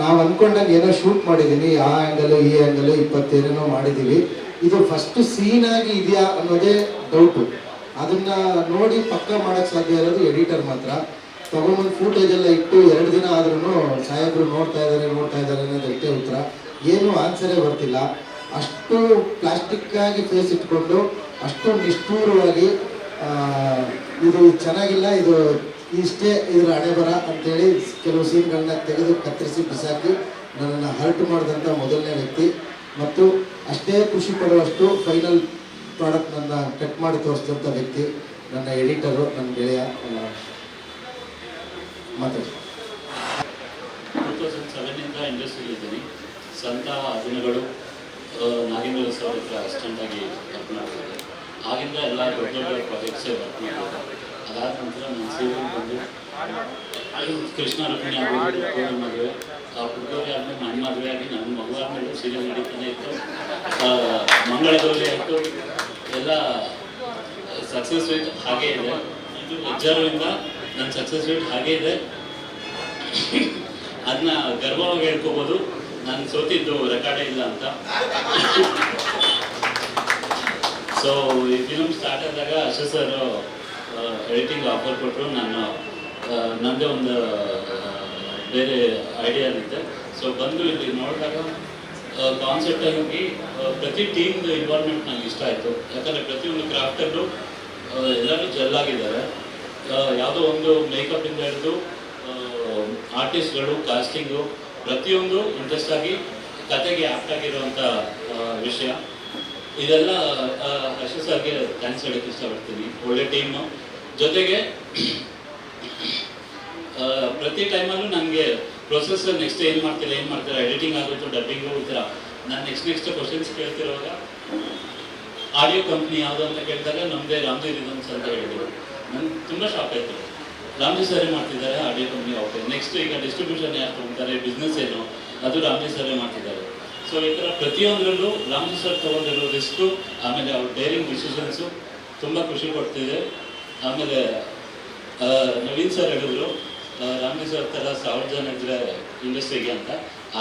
ನಾವು ಅಂದ್ಕೊಂಡಾಗ ಏನೋ ಶೂಟ್ ಮಾಡಿದ್ದೀನಿ, ಆ ಆ್ಯಂಗಲು ಈ ಆ್ಯಂಗಲು 20 ಏನೇನೋ ಮಾಡಿದ್ದೀವಿ. ಇದು ಫಸ್ಟ್ ಸೀನಾಗಿ ಇದೆಯಾ ಅನ್ನೋದೇ ಡೌಟು. ಅದನ್ನು ನೋಡಿ ಪಕ್ಕ ಮಾಡೋಕ್ಕೆ ಸಾಧ್ಯ ಇರೋದು ಎಡಿಟರ್ ಮಾತ್ರ. ತೊಗೊಂಬಂದು ಫೂಟೇಜೆಲ್ಲ ಇಟ್ಟು 2 ದಿನ ಆದ್ರೂ ಸಾಹೇಬರು ನೋಡ್ತಾ ಇದ್ದಾರೆ ಅನ್ನೋದು ಅಷ್ಟೇ ಉತ್ತರ. ಏನೂ ಆನ್ಸರೇ ಬರ್ತಿಲ್ಲ. ಅಷ್ಟು ಪ್ಲಾಸ್ಟಿಕ್ಕಾಗಿ ಫೇಸ್ ಇಟ್ಕೊಂಡು, ಅಷ್ಟು ನಿಷ್ಠೂರವಾಗಿ ಇದು ಚೆನ್ನಾಗಿಲ್ಲ, ಇದು ಇಷ್ಟೇ ಇದರ ಹಣೆ ಬರ ಅಂತೇಳಿ ಕೆಲವು ಸೀನ್ಗಳನ್ನ ತೆಗೆದು ಕತ್ತರಿಸಿ ಬಿಸಾಕಿ ನನ್ನನ್ನು ಹರ್ಟ್ ಮಾಡಿದಂಥ ಮೊದಲನೇ ವ್ಯಕ್ತಿ ಮತ್ತು ಅಷ್ಟೇ ಖುಷಿ ಪಡುವಷ್ಟು ಫೈನಲ್ ಪ್ರಾಡಕ್ಟ್ ನನ್ನ ಕಟ್ ಮಾಡಿ ತೋರಿಸಿದಂಥ ವ್ಯಕ್ತಿ ನನ್ನ ಎಡಿಟರು, ನನ್ನ ಗೆಳೆಯ. ಮಾತಾಡಿ. 2007 ಇಂಡಸ್ಟ್ರಿಯಲ್ಲಿದ್ದೀನಿ. ಸ್ವಂತ ದಿನಗಳು ನಾಗೇಂದ್ರ ಸರ್ ಹತ್ರ ಅಸಿಸ್ಟೆಂಟಾಗಿ ವರ್ಕ್ ಮಾಡ್ತಿದ್ದೆ. ಆಗಿಂದ ಎಲ್ಲ ದೊಡ್ಡ ದೊಡ್ಡ ಪ್ರಾಜೆಕ್ಟ್ಸೇ ವರ್ಕ್ ಮಾಡಿದ್ದೆ. ಅದಾದ ನಂತರ ನಾನು ಸೀರಿಯಲ್ ಬಂದು ಕೃಷ್ಣ ರುಕ್ಮಿಣಿ ಆಗೋದು ಮದುವೆ, ಆ ಹುಡುಗರಿಗೆ ಆದಮೇಲೆ ನನ್ನ ಮದುವೆ ಆಗಿ ನನ್ನ ಮಗು ಆದಮೇಲೆ ಸೀರಿಯಲ್ ನಡೀತಾನೆ ಇತ್ತು. ಮಂಗಳಗೌರಿ ಆಯಿತು, ಎಲ್ಲ ಸಕ್ಸಸ್ ರೇಟ್ ಹಾಗೇ ಇದೆ. ಇದು ಹೆಜ್ಜಾರುವಿಂದ ನನ್ನ ಸಕ್ಸಸ್ ರೇಟ್ ಹಾಗೇ ಇದೆ. ಅದನ್ನ ಗರ್ವವಾಗಿ ಹೇಳ್ಕೋಬೋದು. ನಾನು ಸೋತಿದ್ದು ರೆಕಾರ್ಡೇ ಇಲ್ಲ ಅಂತ. ಸೊ ಈ ಫಿಲ್ಮ್ ಸ್ಟಾರ್ಟ್ ಆದಾಗ ಅಶೋಕ್ ಸರ್ ಎಡಿಟಿಂಗ್ ಆಫರ್ ಕೊಟ್ಟರು. ನನ್ನದೇ ಒಂದು ಬೇರೆ ಐಡಿಯಾ ಇರುತ್ತೆ. ಸೊ ಬಂದು ಇಲ್ಲಿ ನೋಡಿದಾಗ ಕಾನ್ಸೆಪ್ಟ್ ಆಗಿ ಪ್ರತಿ ಟೀಮ್ದು ಇನ್ವಾಲ್ವ್ಮೆಂಟ್ ನನಗೆ ಇಷ್ಟ ಆಯಿತು. ಯಾಕಂದರೆ ಪ್ರತಿಯೊಂದು ಕ್ರಾಫ್ಟಲ್ಲೂ ಎಲ್ಲರೂ ಜಲ್ಲಾಗಿದ್ದಾರೆ. ಯಾವುದೋ ಒಂದು ಮೇಕಪ್ಪಿಂದ ಹಿಡಿದು ಆರ್ಟಿಸ್ಟ್ಗಳು, ಕಾಸ್ಟಿಂಗು, ಪ್ರತಿಯೊಂದು ಇಂಟ್ರೆಸ್ಟ್ ಆಗಿ ಕತೆಗೆ ಆ್ಯಪ್ಟ್ ಆಗಿರುವಂಥ ವಿಷಯ. ಇದೆಲ್ಲ ಅಶೋಕ್ ಸರ್ಗೆ ಥ್ಯಾಂಕ್ಸ್ ಹೇಳೋಕ್ಕೆ ಇಷ್ಟಪಡ್ತೀನಿ. ಒಳ್ಳೆ ಟೀಮು. ಜೊತೆಗೆ ಪ್ರತಿ ಟೈಮಲ್ಲೂ ನನಗೆ ಪ್ರೊಸೆಸ್ ನೆಕ್ಸ್ಟ್ ಏನು ಮಾಡ್ತೀರಾ ಎಡಿಟಿಂಗ್ ಆಗುತ್ತೋ, ಡಬ್ಬಿಂಗು, ಈ ಥರ ನಾನು ನೆಕ್ಸ್ಟ್ ಕ್ವಶನ್ಸ್ ಕೇಳ್ತಿರುವಾಗ ಆಡಿಯೋ ಕಂಪ್ನಿ ಯಾವುದು ಅಂತ ಕೇಳಿದಾಗ ನಮ್ಮದೇ ರಾಮ್ಜಿ ರಿದಮ್ಸ್ ಅಂತ ಹೇಳಿದ್ರು. ನನಗೆ ತುಂಬ ಶಾಕ್ ಆಯಿತು. ರಾಮ್ಜಿ ಸರೇ ಮಾಡ್ತಿದ್ದಾರೆ ಆಡಿಯೋ ಕಂಪ್ನಿ. ಓಕೆ, ನೆಕ್ಸ್ಟ್ ಈಗ ಡಿಸ್ಟ್ರಿಬ್ಯೂಷನ್ ಯಾರು ತೊಗೊಳ್ತಾರೆ, ಬಿಸ್ನೆಸ್ ಏನು, ಅದು ರಾಮ್ಜಿ ಸರೇ ಮಾಡ್ತಿದ್ದಾರೆ. ಸೊ ಈ ಥರ ಪ್ರತಿಯೊಂದರಲ್ಲೂ ರಾಮ್ಜಿ ಸರ್ ತೊಗೊಂಡಿರೋ ರಿಸ್ಕು, ಆಮೇಲೆ ಅವ್ರ ಡೇರಿಂಗ್ ಡಿಸಿಷನ್ಸು ತುಂಬ ಖುಷಿ ಕೊಡ್ತಿದೆ. ಆಮೇಲೆ ನವೀನ್ ಸರ್ ಹೇಳಿದ್ರು ರಾಮ್ಜಿ ಸರ್ ಥರ 1000 ಜನ ಇದ್ದರೆ ಇಂಡಸ್ಟ್ರಿಗೆ ಅಂತ,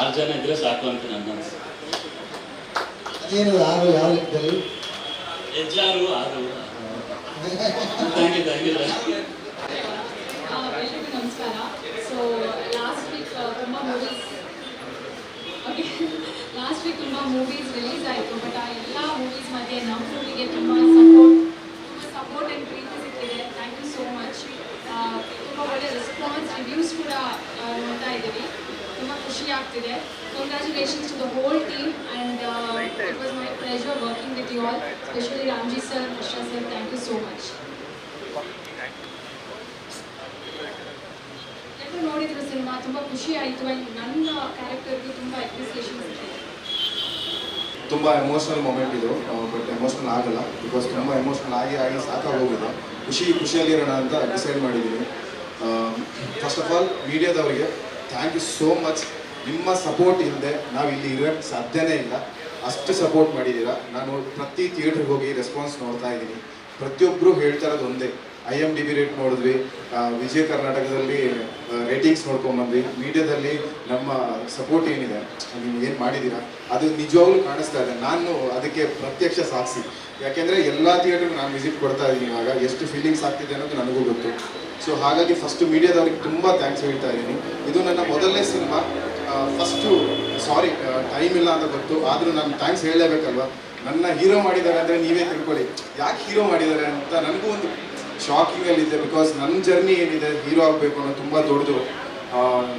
6 ಜನ ಇದ್ದರೆ ಸಾಕು ಅಂತ ನನ್ನ ಅನಿಸ್ತು. ಏನು ಯಾರು ಯಾವ ಲೆಕ್ಕದಲ್ಲಿ ಹೆಜ್ಜಾರು 6. Thank you. ಎಲ್ರಿಗೂ ನಮಸ್ಕಾರ. ಸೊ ಲಾಸ್ಟ್ ವೀಕ್ ತುಂಬ ಮೂವೀಸ್ ರಿಲೀಸ್ ಆಯಿತು. ಬಟ್ ಆ ಎಲ್ಲ ಮೂವೀಸ್ ಮಧ್ಯೆ ನಮ್ಮ ಮೂವಿಗೆ ತುಂಬ ಸಪೋರ್ಟ್ ಆ್ಯಂಡ್ ಪ್ರೀತಿ ಸಿಕ್ಕಿದೆ. Thank you so much. ತುಂಬ ಒಳ್ಳೆ ರೆಸ್ಪಾನ್ಸ್, ರಿವ್ಯೂಸ್ ಕೂಡ ನೋಡ್ತಾ ಇದ್ದೀವಿ. ತುಂಬ ಖುಷಿ ಆಗ್ತಿದೆ. Congratulations to the whole team and it was my pleasure working with you all, specially Ramji sir, Harsha sir. Thank you so much. ಎಲ್ಲರೂ ನೋಡಿದ್ರು ಸಿನಿಮಾ, ತುಂಬ ಖುಷಿ ಆಯಿತು. ಆ್ಯಂಡ್ ನನ್ನ ಕ್ಯಾರೆಕ್ಟರ್ಗೆ ತುಂಬ ಅಪ್ರಿಸಿಯೇಷನ್ಸ್ ಇದೆ. ತುಂಬ ಎಮೋಷ್ನಲ್ ಮೂಮೆಂಟ್ ಇದು, ಬಟ್ ಎಮೋಷ್ನಲ್ ಆಗಲ್ಲ. ಬಿಕಾಸ್ ತುಂಬ ಎಮೋಷ್ನಲ್ ಆಗಿ ಸಾಕಾಗೋಗಿದೆ. ಖುಷಿಯಲ್ಲಿರೋಣ ಅಂತ ಡಿಸೈಡ್ ಮಾಡಿದ್ದೀನಿ. ಫಸ್ಟ್ ಆಫ್ ಆಲ್ ಮೀಡಿಯಾದವರಿಗೆ ಥ್ಯಾಂಕ್ ಯು ಸೋ ಮಚ್. ನಿಮ್ಮ ಸಪೋರ್ಟ್ ಇಲ್ಲದೆ ನಾವು ಇಲ್ಲಿ ಇರೋಕ್ಕೆ ಸಾಧ್ಯನೇ ಇಲ್ಲ. ಅಷ್ಟು ಸಪೋರ್ಟ್ ಮಾಡಿದ್ದೀರಾ. ನಾನು ಪ್ರತಿ ಥಿಯೇಟ್ರಿಗೆ ಹೋಗಿ ರೆಸ್ಪಾನ್ಸ್ ನೋಡ್ತಾ ಇದ್ದೀನಿ. ಪ್ರತಿಯೊಬ್ಬರು ಹೇಳ್ತಾ ಇರೋದು ಒಂದೇ, IMDb ರೇಟ್ ನೋಡಿದ್ವಿ, ವಿಜಯ ಕರ್ನಾಟಕದಲ್ಲಿ ರೇಟಿಂಗ್ಸ್ ನೋಡ್ಕೊಂಬಂದ್ವಿ, ಮೀಡಿಯಾದಲ್ಲಿ ನಮ್ಮ ಸಪೋರ್ಟ್ ಏನಿದೆ, ನೀವು ಏನು ಮಾಡಿದ್ದೀರಾ ಅದು ನಿಜವಾಗ್ಲೂ ಕಾಣಿಸ್ತಾ ಇದೆ. ನಾನು ಅದಕ್ಕೆ ಪ್ರತ್ಯಕ್ಷ ಸಾಕ್ಷಿ. ಯಾಕೆಂದರೆ ಎಲ್ಲ ಥಿಯೇಟ್ರಿಗೆ ನಾನು ವಿಸಿಟ್ ಕೊಡ್ತಾ ಇದ್ದೀನಿ. ಇವಾಗ ಎಷ್ಟು ಫೀಲಿಂಗ್ಸ್ ಆಗ್ತಿದೆ ಅನ್ನೋದು ನನಗೂ ಗೊತ್ತು. ಸೊ ಹಾಗಾಗಿ ಫಸ್ಟು ಮೀಡಿಯಾದವ್ರಿಗೆ ತುಂಬ ಥ್ಯಾಂಕ್ಸ್ ಹೇಳ್ತಾ ಇದ್ದೀನಿ. ಇದು ನನ್ನ ಮೊದಲನೇ ಸಿನಿಮಾ. ಫಸ್ಟು ಸಾರಿ ಟೈಮ್ ಇಲ್ಲ ಅಂತ ಗೊತ್ತು, ಆದರೂ ನಾನು ಥ್ಯಾಂಕ್ಸ್ ಹೇಳಲೇಬೇಕಲ್ವ. ನನ್ನ ಹೀರೋ ಮಾಡಿದ್ದಾರೆ ಅಂದರೆ ನೀವೇ ತಿಳ್ಕೊಳ್ಳಿ ಯಾಕೆ ಹೀರೋ ಮಾಡಿದ್ದಾರೆ ಅಂತ. ನನಗೂ ಒಂದು ಶಾಕಿಂಗಲ್ಲಿದೆ. ಬಿಕಾಸ್ ನನ್ನ ಜರ್ನಿ ಏನಿದೆ ಹೀರೋ ಆಗಬೇಕು ಅನ್ನೋ ತುಂಬ ದೊಡ್ಡದು.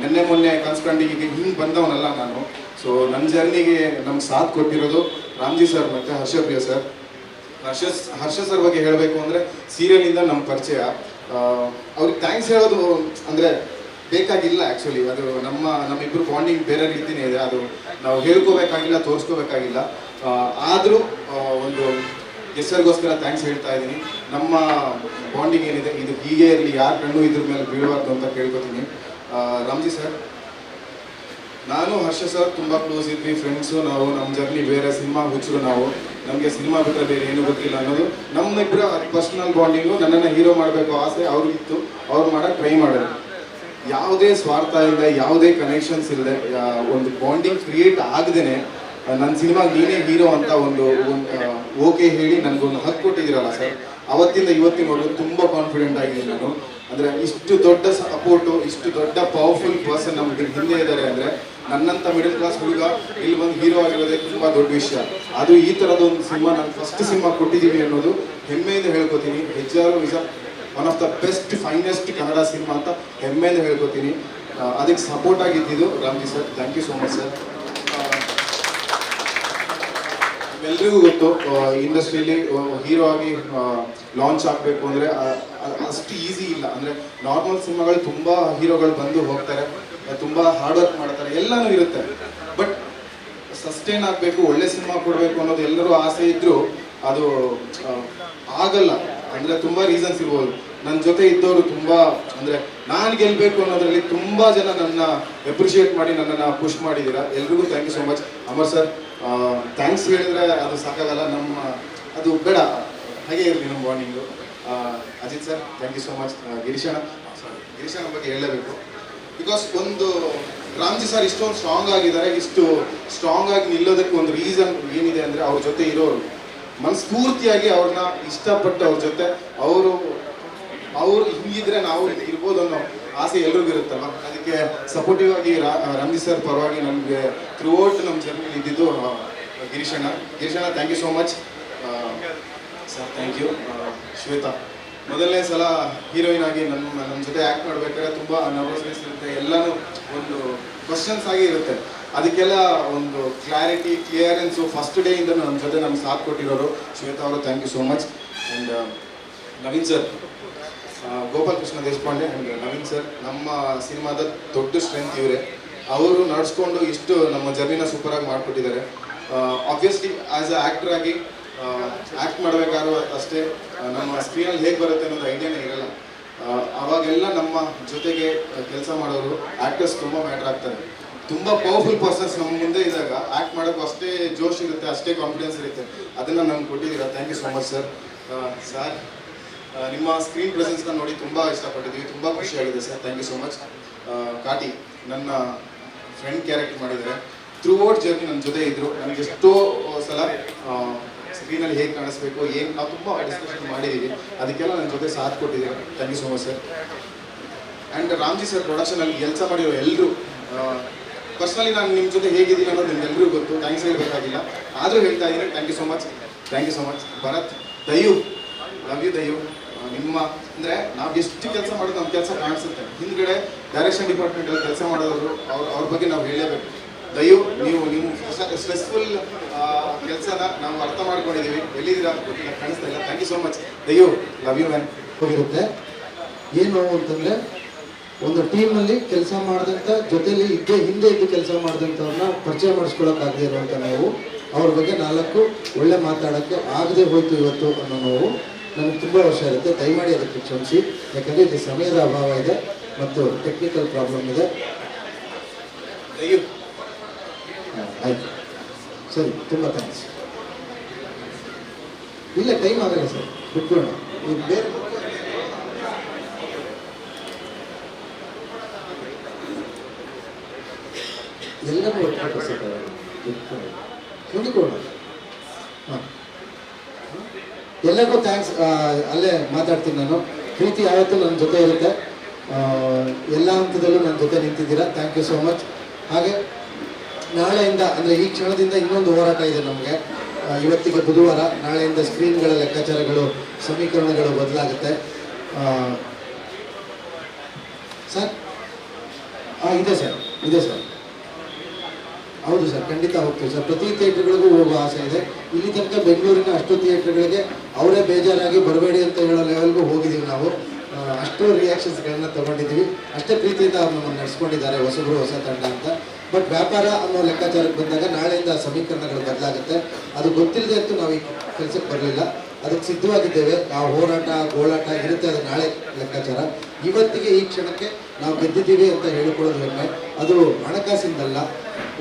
ನಿನ್ನೆ ಮೊನ್ನೆ ಕನ್ಸ್ಕೊಂಡು ಈಗ ಹಿಂಗೆ ಬಂದವನಲ್ಲ ನಾನು. ಸೊ ನನ್ನ ಜರ್ನಿಗೆ ನಮ್ಗೆ ಸಾಥ್ ಕೊಟ್ಟಿರೋದು ರಾಮ್ಜಿ ಸರ್ ಮತ್ತು ಹರ್ಷಪ್ರಿಯ ಸರ್. ಹರ್ಷ ಸರ್ ಬಗ್ಗೆ ಹೇಳಬೇಕು ಅಂದರೆ ಸೀರಿಯಲಿಂದ ನಮ್ಮ ಪರಿಚಯ. ಅವ್ರಿಗೆ ಥ್ಯಾಂಕ್ಸ್ ಹೇಳೋದು ಅಂದರೆ ಬೇಕಾಗಿಲ್ಲ ಆ್ಯಕ್ಚುಲಿ. ಅದು ನಮ್ಮಿಬ್ಬರು ಬಾಂಡಿಂಗ್ ಬೇರೆ ರೀತಿಯೇ ಇದೆ. ಅದು ನಾವು ಹೇಳ್ಕೋಬೇಕಾಗಿಲ್ಲ, ತೋರಿಸ್ಕೋಬೇಕಾಗಿಲ್ಲ. ಆದರೂ ಒಂದು ಹೆಸರಿಗೋಸ್ಕರ ಥ್ಯಾಂಕ್ಸ್ ಹೇಳ್ತಾ ಇದ್ದೀನಿ. ನಮ್ಮ ಬಾಂಡಿಂಗ್ ಏನಿದೆ ಇದು ಹೀಗೆ ಇರಲಿ, ಯಾರ ಕಣ್ಣು ಇದ್ರ ಮೇಲೆ ಬೀಳಬಾರ್ದು ಅಂತ ಕೇಳ್ಕೊತೀನಿ. ರಾಮ್ಜಿ ಸರ್, ನಾನು ಹರ್ಷ ಸರ್ ತುಂಬ ಕ್ಲೋಸ್ ಇದ್ವಿ, ಫ್ರೆಂಡ್ಸು ನಾವು. ನಮ್ಮ ಜರ್ನಿ ಬೇರೆ, ಸಿನಿಮಾ ಹುಚ್ಚರು ನಾವು. ನಮಗೆ ಸಿನಿಮಾ ಬಿಟ್ಟರೆ ಬೇರೆ ಏನೂ ಗೊತ್ತಿಲ್ಲ ಅನ್ನೋದು ನಮ್ಮಿಬ್ಬರ ಪರ್ಸ್ನಲ್ ಬಾಂಡಿಂಗು. ನನ್ನನ್ನು ಹೀರೋ ಮಾಡಬೇಕು ಆಸೆ ಅವ್ರಿಗಿತ್ತು, ಅವ್ರು ಮಾಡೋಕ್ಕೆ ಟ್ರೈ ಮಾಡೋದು. ಯಾವುದೇ ಸ್ವಾರ್ಥ ಇಲ್ಲದೆ, ಯಾವುದೇ ಕನೆಕ್ಷನ್ಸ್ ಇಲ್ಲದೆ, ಒಂದು ಬಾಂಡಿಂಗ್ ಕ್ರಿಯೇಟ್ ಆಗದೇನೆ ನನ್ನ ಸಿನಿಮಾಗೆ ನೀನೇ ಹೀರೋ ಅಂತ ಒಂದು ಓಕೆ ಹೇಳಿ ನನಗೊಂದು ಹಕ್ಕು ಕೊಟ್ಟಿದ್ದೀರಲ್ಲ ಸರ್, ಅವತ್ತಿಂದ ಇವತ್ತಿನವರೆಗೂ ತುಂಬ ಕಾನ್ಫಿಡೆಂಟ್ ಆಗಿದ್ದೀನಿ ನಾನು. ಅಂದರೆ ಇಷ್ಟು ದೊಡ್ಡ ಸಪೋರ್ಟು, ಇಷ್ಟು ದೊಡ್ಡ ಪವರ್ಫುಲ್ ಪರ್ಸನ್ ನಮಗೆ ಹಿಂದೆ ಇದ್ದಾರೆ ಅಂದರೆ, ನನ್ನಂಥ ಮಿಡಲ್ ಕ್ಲಾಸ್ ಹುಡುಗ ಇಲ್ಲಿ ಬಂದು ಹೀರೋ ಆಗಿರೋದೇ ತುಂಬ ದೊಡ್ಡ ವಿಷಯ. ಅದು ಈ ಥರದೊಂದು ಸಿನಿಮಾ ನಾನು ಫಸ್ಟ್ ಸಿನಿಮಾ ಕೊಟ್ಟಿದ್ದೀವಿ ಅನ್ನೋದು ಹೆಮ್ಮೆಯಿಂದ ಹೇಳ್ಕೊತೀನಿ. Hejjaru is a one of the best finest Kannada cinema ಅಂತ ಹೆಮ್ಮೆಯಿಂದ ಹೇಳ್ಕೊತೀನಿ. ಅದಕ್ಕೆ ಸಪೋರ್ಟ್ ಆಗಿದ್ದು Ramji sir, thank you so much sir. ಎಲ್ರಿಗೂ ಗೊತ್ತು ಇಂಡಸ್ಟ್ರಿಯಲ್ಲಿ ಹೀರೋ ಆಗಿ ಲಾಂಚ್ ಆಗಬೇಕು ಅಂದರೆ ಅಷ್ಟು ಈಸಿ ಇಲ್ಲ. ಅಂದರೆ ನಾರ್ಮಲ್ ಸಿನಿಮಾಗಳು ತುಂಬ ಹೀರೋಗಳು ಬಂದು ಹೋಗ್ತಾರೆ, ತುಂಬ ಹಾರ್ಡ್ ವರ್ಕ್ ಮಾಡ್ತಾರೆ, ಎಲ್ಲನೂ ಇರುತ್ತೆ. ಬಟ್ ಸಸ್ಟೈನ್ ಆಗಬೇಕು, ಒಳ್ಳೆ ಸಿನಿಮಾ ಕೊಡಬೇಕು ಅನ್ನೋದು ಎಲ್ಲರೂ ಆಸೆ ಇದ್ದರೂ ಅದು ಆಗಲ್ಲ. ಅಂದರೆ ತುಂಬ ರೀಸನ್ಸ್ ಇರ್ಬೋದು. ನನ್ನ ಜೊತೆ ಇದ್ದವರು ತುಂಬ, ಅಂದರೆ ನಾನು ಗೆಲ್ಲಬೇಕು ಅನ್ನೋದ್ರಲ್ಲಿ ತುಂಬ ಜನ ನನ್ನ ಅಪ್ರಿಷಿಯೇಟ್ ಮಾಡಿ ನನ್ನನ್ನು ಪುಷ್ ಮಾಡಿದ್ದೀರಾ. ಎಲ್ರಿಗೂ thank you so much. Amar sir, thanks ಹೇಳಿದ್ರೆ ಅದು ಸಾಕಾಗಲ್ಲ, ನಮ್ಮ ಅದು ಬೇಡ, ಹಾಗೆ ಇರಲಿ ನಮ್ಮ bonding. Ajit sir, thank you so much. ಗಿರೀಶಣ್ಣ ಬಗ್ಗೆ ಹೇಳಲೇಬೇಕು. ಬಿಕಾಸ್ ಒಂದು ರಾಮ್ಜಿ ಸರ್ ಇಷ್ಟೊಂದು ಸ್ಟ್ರಾಂಗ್ ಆಗಿದ್ದಾರೆ. ಇಷ್ಟು ಸ್ಟ್ರಾಂಗ್ ಆಗಿ ನಿಲ್ಲೋದಕ್ಕೆ ಒಂದು ರೀಸನ್ ಏನಿದೆ ಅಂದರೆ ಅವ್ರ ಜೊತೆ ಇರೋರು ಮನಸ್ಫೂರ್ತಿಯಾಗಿ ಅವ್ರನ್ನ ಇಷ್ಟಪಟ್ಟು ಅವ್ರ ಜೊತೆ ಅವರು ಹಿಂಗಿದ್ರೆ ನಾವು ಇರ್ಬೋದು ಅನ್ನೋ ಆಸೆ ಎಲ್ರಿಗೂ ಇರುತ್ತಲ್ಲ. ಅದಕ್ಕೆ ಸಪೋರ್ಟಿವ್ ಆಗಿ ರಾಮ್ಜಿ ಸರ್ ಪರವಾಗಿ ನಮಗೆ ಥ್ರೂಔಟ್ ನಮ್ಮ ಜರ್ನಿಲಿ ಇದ್ದಿದ್ದು ಗಿರೀಶಣ್ಣ. Thank you so much sir. Thank you. Shweta, ಮೊದಲನೇ ಸಲ ಹೀರೋಯಿನ್ ಆಗಿ ನಮ್ಮ ಜೊತೆ ಆ್ಯಕ್ಟ್ ಮಾಡ್ಬೇಕಾದ್ರೆ ತುಂಬ ನರ್ವಸ್ನೆಸ್ ಇರುತ್ತೆ, ಎಲ್ಲನೂ ಒಂದು ಕ್ವಶನ್ಸ್ ಆಗಿ ಇರುತ್ತೆ. ಅದಕ್ಕೆಲ್ಲ ಒಂದು ಕ್ಲಿಯರೆನ್ಸು ಫಸ್ಟ್ ಡೇಯಿಂದ ನಮ್ಮ ಜೊತೆ ನಮ್ಗೆ ಸಾಥ್ ಕೊಟ್ಟಿರೋರು ಶ್ವೇತಾ ಅವರು, thank you so much. And Naveen sir, Gopal Krishna Deshpande and Naveen sir, ನಮ್ಮ ಸಿನಿಮಾದ ದೊಡ್ಡ ಸ್ಟ್ರೆಂತ್ ಇವರೇ. ಅವರು ನಡೆಸ್ಕೊಂಡು ಇಷ್ಟು ನಮ್ಮ ಜರ್ನಿನ ಸೂಪರಾಗಿ ಮಾಡಿಕೊಟ್ಟಿದ್ದಾರೆ. ಆಬ್ವಿಯಸ್ಲಿ ಆ್ಯಸ್ ಅ ಆ್ಯಕ್ಟರ್ ಆಗಿ ಆ್ಯಕ್ಟ್ ಮಾಡಬೇಕಾದ್ರೂ ಅಷ್ಟೇ ನಮ್ಮ ಸ್ಕ್ರೀನಲ್ಲಿ ಹೇಗೆ ಬರುತ್ತೆ ಅನ್ನೋದು ಐಡಿಯಾನೇ ಇರಲ್ಲ. ಅವಾಗೆಲ್ಲ ನಮ್ಮ ಜೊತೆಗೆ ಕೆಲಸ ಮಾಡೋರು ಆ್ಯಕ್ಟರ್ಸ್ ತುಂಬ ಮ್ಯಾಟ್ರ್ ಆಗ್ತಾರೆ. ತುಂಬ ಪವರ್ಫುಲ್ ಪರ್ಸನ್ಸ್ ನಮ್ಮ ಮುಂದೆ ಇದ್ದಾಗ ಆ್ಯಕ್ಟ್ ಮಾಡೋಕ್ಕೂ ಅಷ್ಟೇ ಜೋಶ್ ಇರುತ್ತೆ, ಅಷ್ಟೇ ಕಾನ್ಫಿಡೆನ್ಸ್ ಇರುತ್ತೆ. ಅದನ್ನು ನಮ್ಗೆ ಕೊಟ್ಟಿದ್ದೀರಾ. Thank you so much sir. Sir, ನಿಮ್ಮ ಸ್ಕ್ರೀನ್ ಪ್ರೆಸೆನ್ಸ್ನ ನೋಡಿ ತುಂಬ ಇಷ್ಟಪಟ್ಟಿದ್ದೀವಿ, ತುಂಬ ಖುಷಿಯಾಗಿದೆ sir. Thank you so much. Kati ನನ್ನ ಫ್ರೆಂಡ್ ಕ್ಯಾರೆಕ್ಟರ್ ಮಾಡಿದ್ದಾರೆ. ಥ್ರೂಔಟ್ ಜರ್ನಿ ನನ್ನ ಜೊತೆ ಇದ್ದರು. ನನಗೆ ಎಷ್ಟೋ ಸಲ ಸ್ಕ್ರೀನಲ್ಲಿ ಹೇಗೆ ಕಾಣಿಸ್ಬೇಕು, ಏನು ನಾವು ತುಂಬ ಡಿಸ್ಕಷನ್ ಮಾಡಿದ್ದೀವಿ. ಅದಕ್ಕೆಲ್ಲ ನನ್ನ ಜೊತೆ ಸಾಥ್ ಕೊಟ್ಟಿದ್ದೀರಾ. Thank you so much sir. And Ramji sir ಪ್ರೊಡಕ್ಷನಲ್ಲಿ ಕೆಲಸ ಮಾಡಿರೋ ಎಲ್ಲರೂ, ಪರ್ಸ್ನಲಿ ನಾನು ನಿಮ್ಮ ಜೊತೆ ಹೇಗಿದ್ದೀನಿ ಅನ್ನೋದು ನಿಮ್ಗೆಲ್ಲರಿಗೂ ಗೊತ್ತು, ಥ್ಯಾಂಕ್ಸ್ ಹೇಳಬೇಕಾಗಿಲ್ಲ. ಆದರೂ ಹೇಳ್ತಾ ಇದ್ದೀನಿ, thank you so much. Thank you so much. Bharat, Dayu, love you Dayu. ನಿಮ್ಮ ಅಂದರೆ ನಾವು ಎಷ್ಟು ಕೆಲಸ ಮಾಡೋದು ನಮ್ಮ ಕೆಲಸ ಕಾಣಿಸುತ್ತೆ. ಹಿಂದ್ಗಡೆ ಡೈರೆಕ್ಷನ್ ಡಿಪಾರ್ಟ್ಮೆಂಟಲ್ಲಿ ಕೆಲಸ ಮಾಡೋರು ಅವ್ರ ಬಗ್ಗೆ ನಾವು ಹೇಳಲೇಬೇಕು. ದಯು, ನೀವು ಸ್ಟ್ರೆಸ್ಫುಲ್ ಕೆಲಸನ ನಾವು ಅರ್ಥ ಮಾಡ್ಕೊಂಡಿದ್ದೀವಿ. ಎಲ್ಲಿದ್ದೀರಾ ಗೊತ್ತಿಲ್ಲ, ಕಾಣಿಸ್ತಾ ಇಲ್ಲ. Thank you so much Dayu, love you man. ಹೋಗಿರುತ್ತೆ. ಏನು ಅಂತಂದರೆ, ಒಂದು ಟೀಮಲ್ಲಿ ಕೆಲಸ ಮಾಡಿದಂಥ ಜೊತೆಲಿ ಹಿಂದೆ ಇದ್ದು ಕೆಲಸ ಮಾಡಿದಂಥವ್ರನ್ನ ಪರಿಚಯ ಮಾಡಿಸ್ಕೊಳ್ಳೋಕ್ಕಾಗದೇ ಇರುವಂಥ ನಾವು ಅವ್ರ ಬಗ್ಗೆ 4 ಒಳ್ಳೆ ಮಾತಾಡೋಕ್ಕೆ ಆಗದೆ ಹೋಯ್ತು ಇವತ್ತು ಅನ್ನೋ ನೋವು ನನಗೆ ತುಂಬ ವರ್ಷ ಇರುತ್ತೆ. ದಯಮಾಡಿ ಅದಕ್ಕೆ ಕ್ಷಮಿಸಿ, ಯಾಕಂದರೆ ಇಲ್ಲಿ ಸಮಯದ ಅಭಾವ ಇದೆ ಮತ್ತು ಟೆಕ್ನಿಕಲ್ ಪ್ರಾಬ್ಲಮ್ ಇದೆ. ದಯು, ಆಯಿತು ಸರಿ, ತುಂಬ ಥ್ಯಾಂಕ್ಸ್. ಇಲ್ಲ, ಟೈಮ್ ಆಗಲ್ಲ ಸರ್, ಬಿಟ್ಬಿಡೋಣ. ಈಗ ಬೇರೆ ಎಲ್ಲರೂ ಒಟ್ಟು ಸರ್ ಮುಂದಿಕೋಣ. ಹಾಂ, ಎಲ್ಲರಿಗೂ ಥ್ಯಾಂಕ್ಸ್. ಅಲ್ಲೇ ಮಾತಾಡ್ತೀನಿ ನಾನು. ಪ್ರೀತಿ ಯಾವತ್ತೂ ನನ್ನ ಜೊತೆ ಇರುತ್ತೆ. ಎಲ್ಲ ಹಂತದಲ್ಲೂ ನನ್ನ ಜೊತೆ ನಿಂತಿದ್ದೀರಾ. Thank you so much. ಹಾಗೆ ನಾಳೆಯಿಂದ, ಅಂದರೆ ಈ ಕ್ಷಣದಿಂದ ಇನ್ನೊಂದು ಹೋರಾಟ ಇದೆ ನಮಗೆ. ಇವತ್ತಿಗೆ ಬುಧವಾರ, ನಾಳೆಯಿಂದ ಸ್ಕ್ರೀನ್ಗಳ ಲೆಕ್ಕಾಚಾರಗಳು, ಸಮೀಕರಣಗಳು ಬದಲಾಗುತ್ತೆ ಸರ್. ಇದೆ ಸರ್, ಇದೆ ಸರ್. ಹೌದು ಸರ್, ಖಂಡಿತ ಹೋಗ್ತೀವಿ ಸರ್. ಪ್ರತಿ ಥಿಯೇಟ್ರ್ಗಳಿಗೂ ಹೋಗೋ ಆಸೆ ಇದೆ. ಇಲ್ಲಿ ತನಕ ಬೆಂಗಳೂರಿನ ಅಷ್ಟು ಥಿಯೇಟ್ರ್ಗಳಿಗೆ ಅವರೇ ಬೇಜಾರಾಗಿ ಬರಬೇಡಿ ಅಂತ ಹೇಳೋ ಲೆವೆಲ್ಗೂ ಹೋಗಿದ್ದೀವಿ ನಾವು. ಅಷ್ಟು ರಿಯಾಕ್ಷನ್ಸ್ಗಳನ್ನ ತೊಗೊಂಡಿದ್ದೀವಿ. ಅಷ್ಟೇ ಪ್ರೀತಿಯಿಂದ ಅವ್ರು ನಮ್ಮನ್ನು ನಡೆಸ್ಕೊಂಡಿದ್ದಾರೆ, ಹೊಸಬ್ರು ಹೊಸ ತಂಡ ಅಂತ. ಬಟ್ ವ್ಯಾಪಾರ ಅನ್ನೋ ಲೆಕ್ಕಾಚಾರಕ್ಕೆ ಬಂದಾಗ ನಾಳೆಯಿಂದ ಸಮೀಕರಣಗಳು ಬದಲಾಗುತ್ತೆ. ಅದು ಗೊತ್ತಿಲ್ಲದೆ ಅಂತೂ ನಾವು ಈ ಕೆಲಸಕ್ಕೆ ಬರಲಿಲ್ಲ. ಅದಕ್ಕೆ ಸಿದ್ಧವಾಗಿದ್ದೇವೆ. ಆ ಹೋರಾಟ, ಗೋಳಾಟ ಇರುತ್ತೆ, ಅದು ನಾಳೆ ಲೆಕ್ಕಾಚಾರ. ಇವತ್ತಿಗೆ ಈ ಕ್ಷಣಕ್ಕೆ ನಾವು ಗೆದ್ದಿದ್ದೀವಿ ಅಂತ ಹೇಳಿಕೊಳ್ಳೋದು ಹೆಮ್ಮೆ. ಅದು ಹಣಕಾಸಿಂದಲ್ಲ.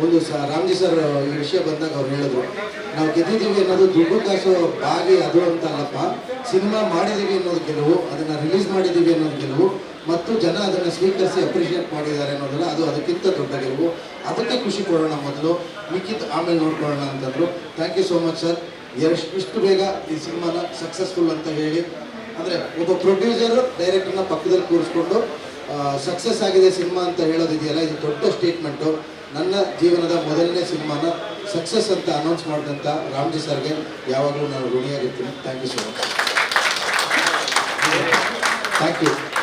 ಒಂದು ರಾಮ್ಜಿ ಸರ್ ಈ ವಿಷಯ ಬಂದಾಗ ಅವ್ರು ಹೇಳಿದ್ರು, ನಾವು ಗೆದ್ದಿದ್ದೀವಿ ಅನ್ನೋದು ದುಡ್ಡು ಕಾಸು ಬಾಗಿ ಅದು ಅಂತ ಅಲ್ಲಪ್ಪ, ಸಿನಿಮಾ ಮಾಡಿದ್ದೀವಿ ಅನ್ನೋದು ಗೆಲುವು, ಅದನ್ನು ರಿಲೀಸ್ ಮಾಡಿದ್ದೀವಿ ಅನ್ನೋದು ಗೆಲುವು, ಮತ್ತು ಜನ ಅದನ್ನು ಸ್ವೀಕರಿಸಿ ಅಪ್ರಿಷಿಯೇಟ್ ಮಾಡಿದ್ದಾರೆ ಅನ್ನೋದಲ್ಲ, ಅದು ಅದಕ್ಕಿಂತ ದೊಡ್ಡ ಗೆಲುವು. ಅದಕ್ಕೆ ಖುಷಿ ಕೊಡೋಣ ಮೊದಲು, ಮಿಕ್ಕಿದ್ದು ಆಮೇಲೆ ನೋಡ್ಕೊಳ್ಳೋಣ ಅಂತಂದರು. Thank you so much sir. ಇಷ್ಟು ಬೇಗ ಈ ಸಿನಿಮಾನ ಸಕ್ಸಸ್ಫುಲ್ ಅಂತ ಹೇಳಿ, ಅಂದರೆ ಒಬ್ಬ ಪ್ರೊಡ್ಯೂಸರು ಡೈರೆಕ್ಟರ್ನ ಪಕ್ಕದಲ್ಲಿ ಕೂರಿಸ್ಕೊಂಡು ಸಕ್ಸಸ್ ಆಗಿದೆ ಸಿನಿಮಾ ಅಂತ ಹೇಳೋದಿದೆಯಲ್ಲ, ಇದು ದೊಡ್ಡ ಸ್ಟೇಟ್ಮೆಂಟು. ನನ್ನ ಜೀವನದ ಮೊದಲನೇ ಸಿನಿಮಾನ ಸಕ್ಸಸ್ ಅಂತ ಅನೌನ್ಸ್ ಮಾಡಿದಂಥ ರಾಮ್ಜಿ ಸರ್ಗೆ ಯಾವಾಗಲೂ ನಾನು ಋಣಿಯಾಗಿರ್ತೀನಿ. Thank you so much. Thank you.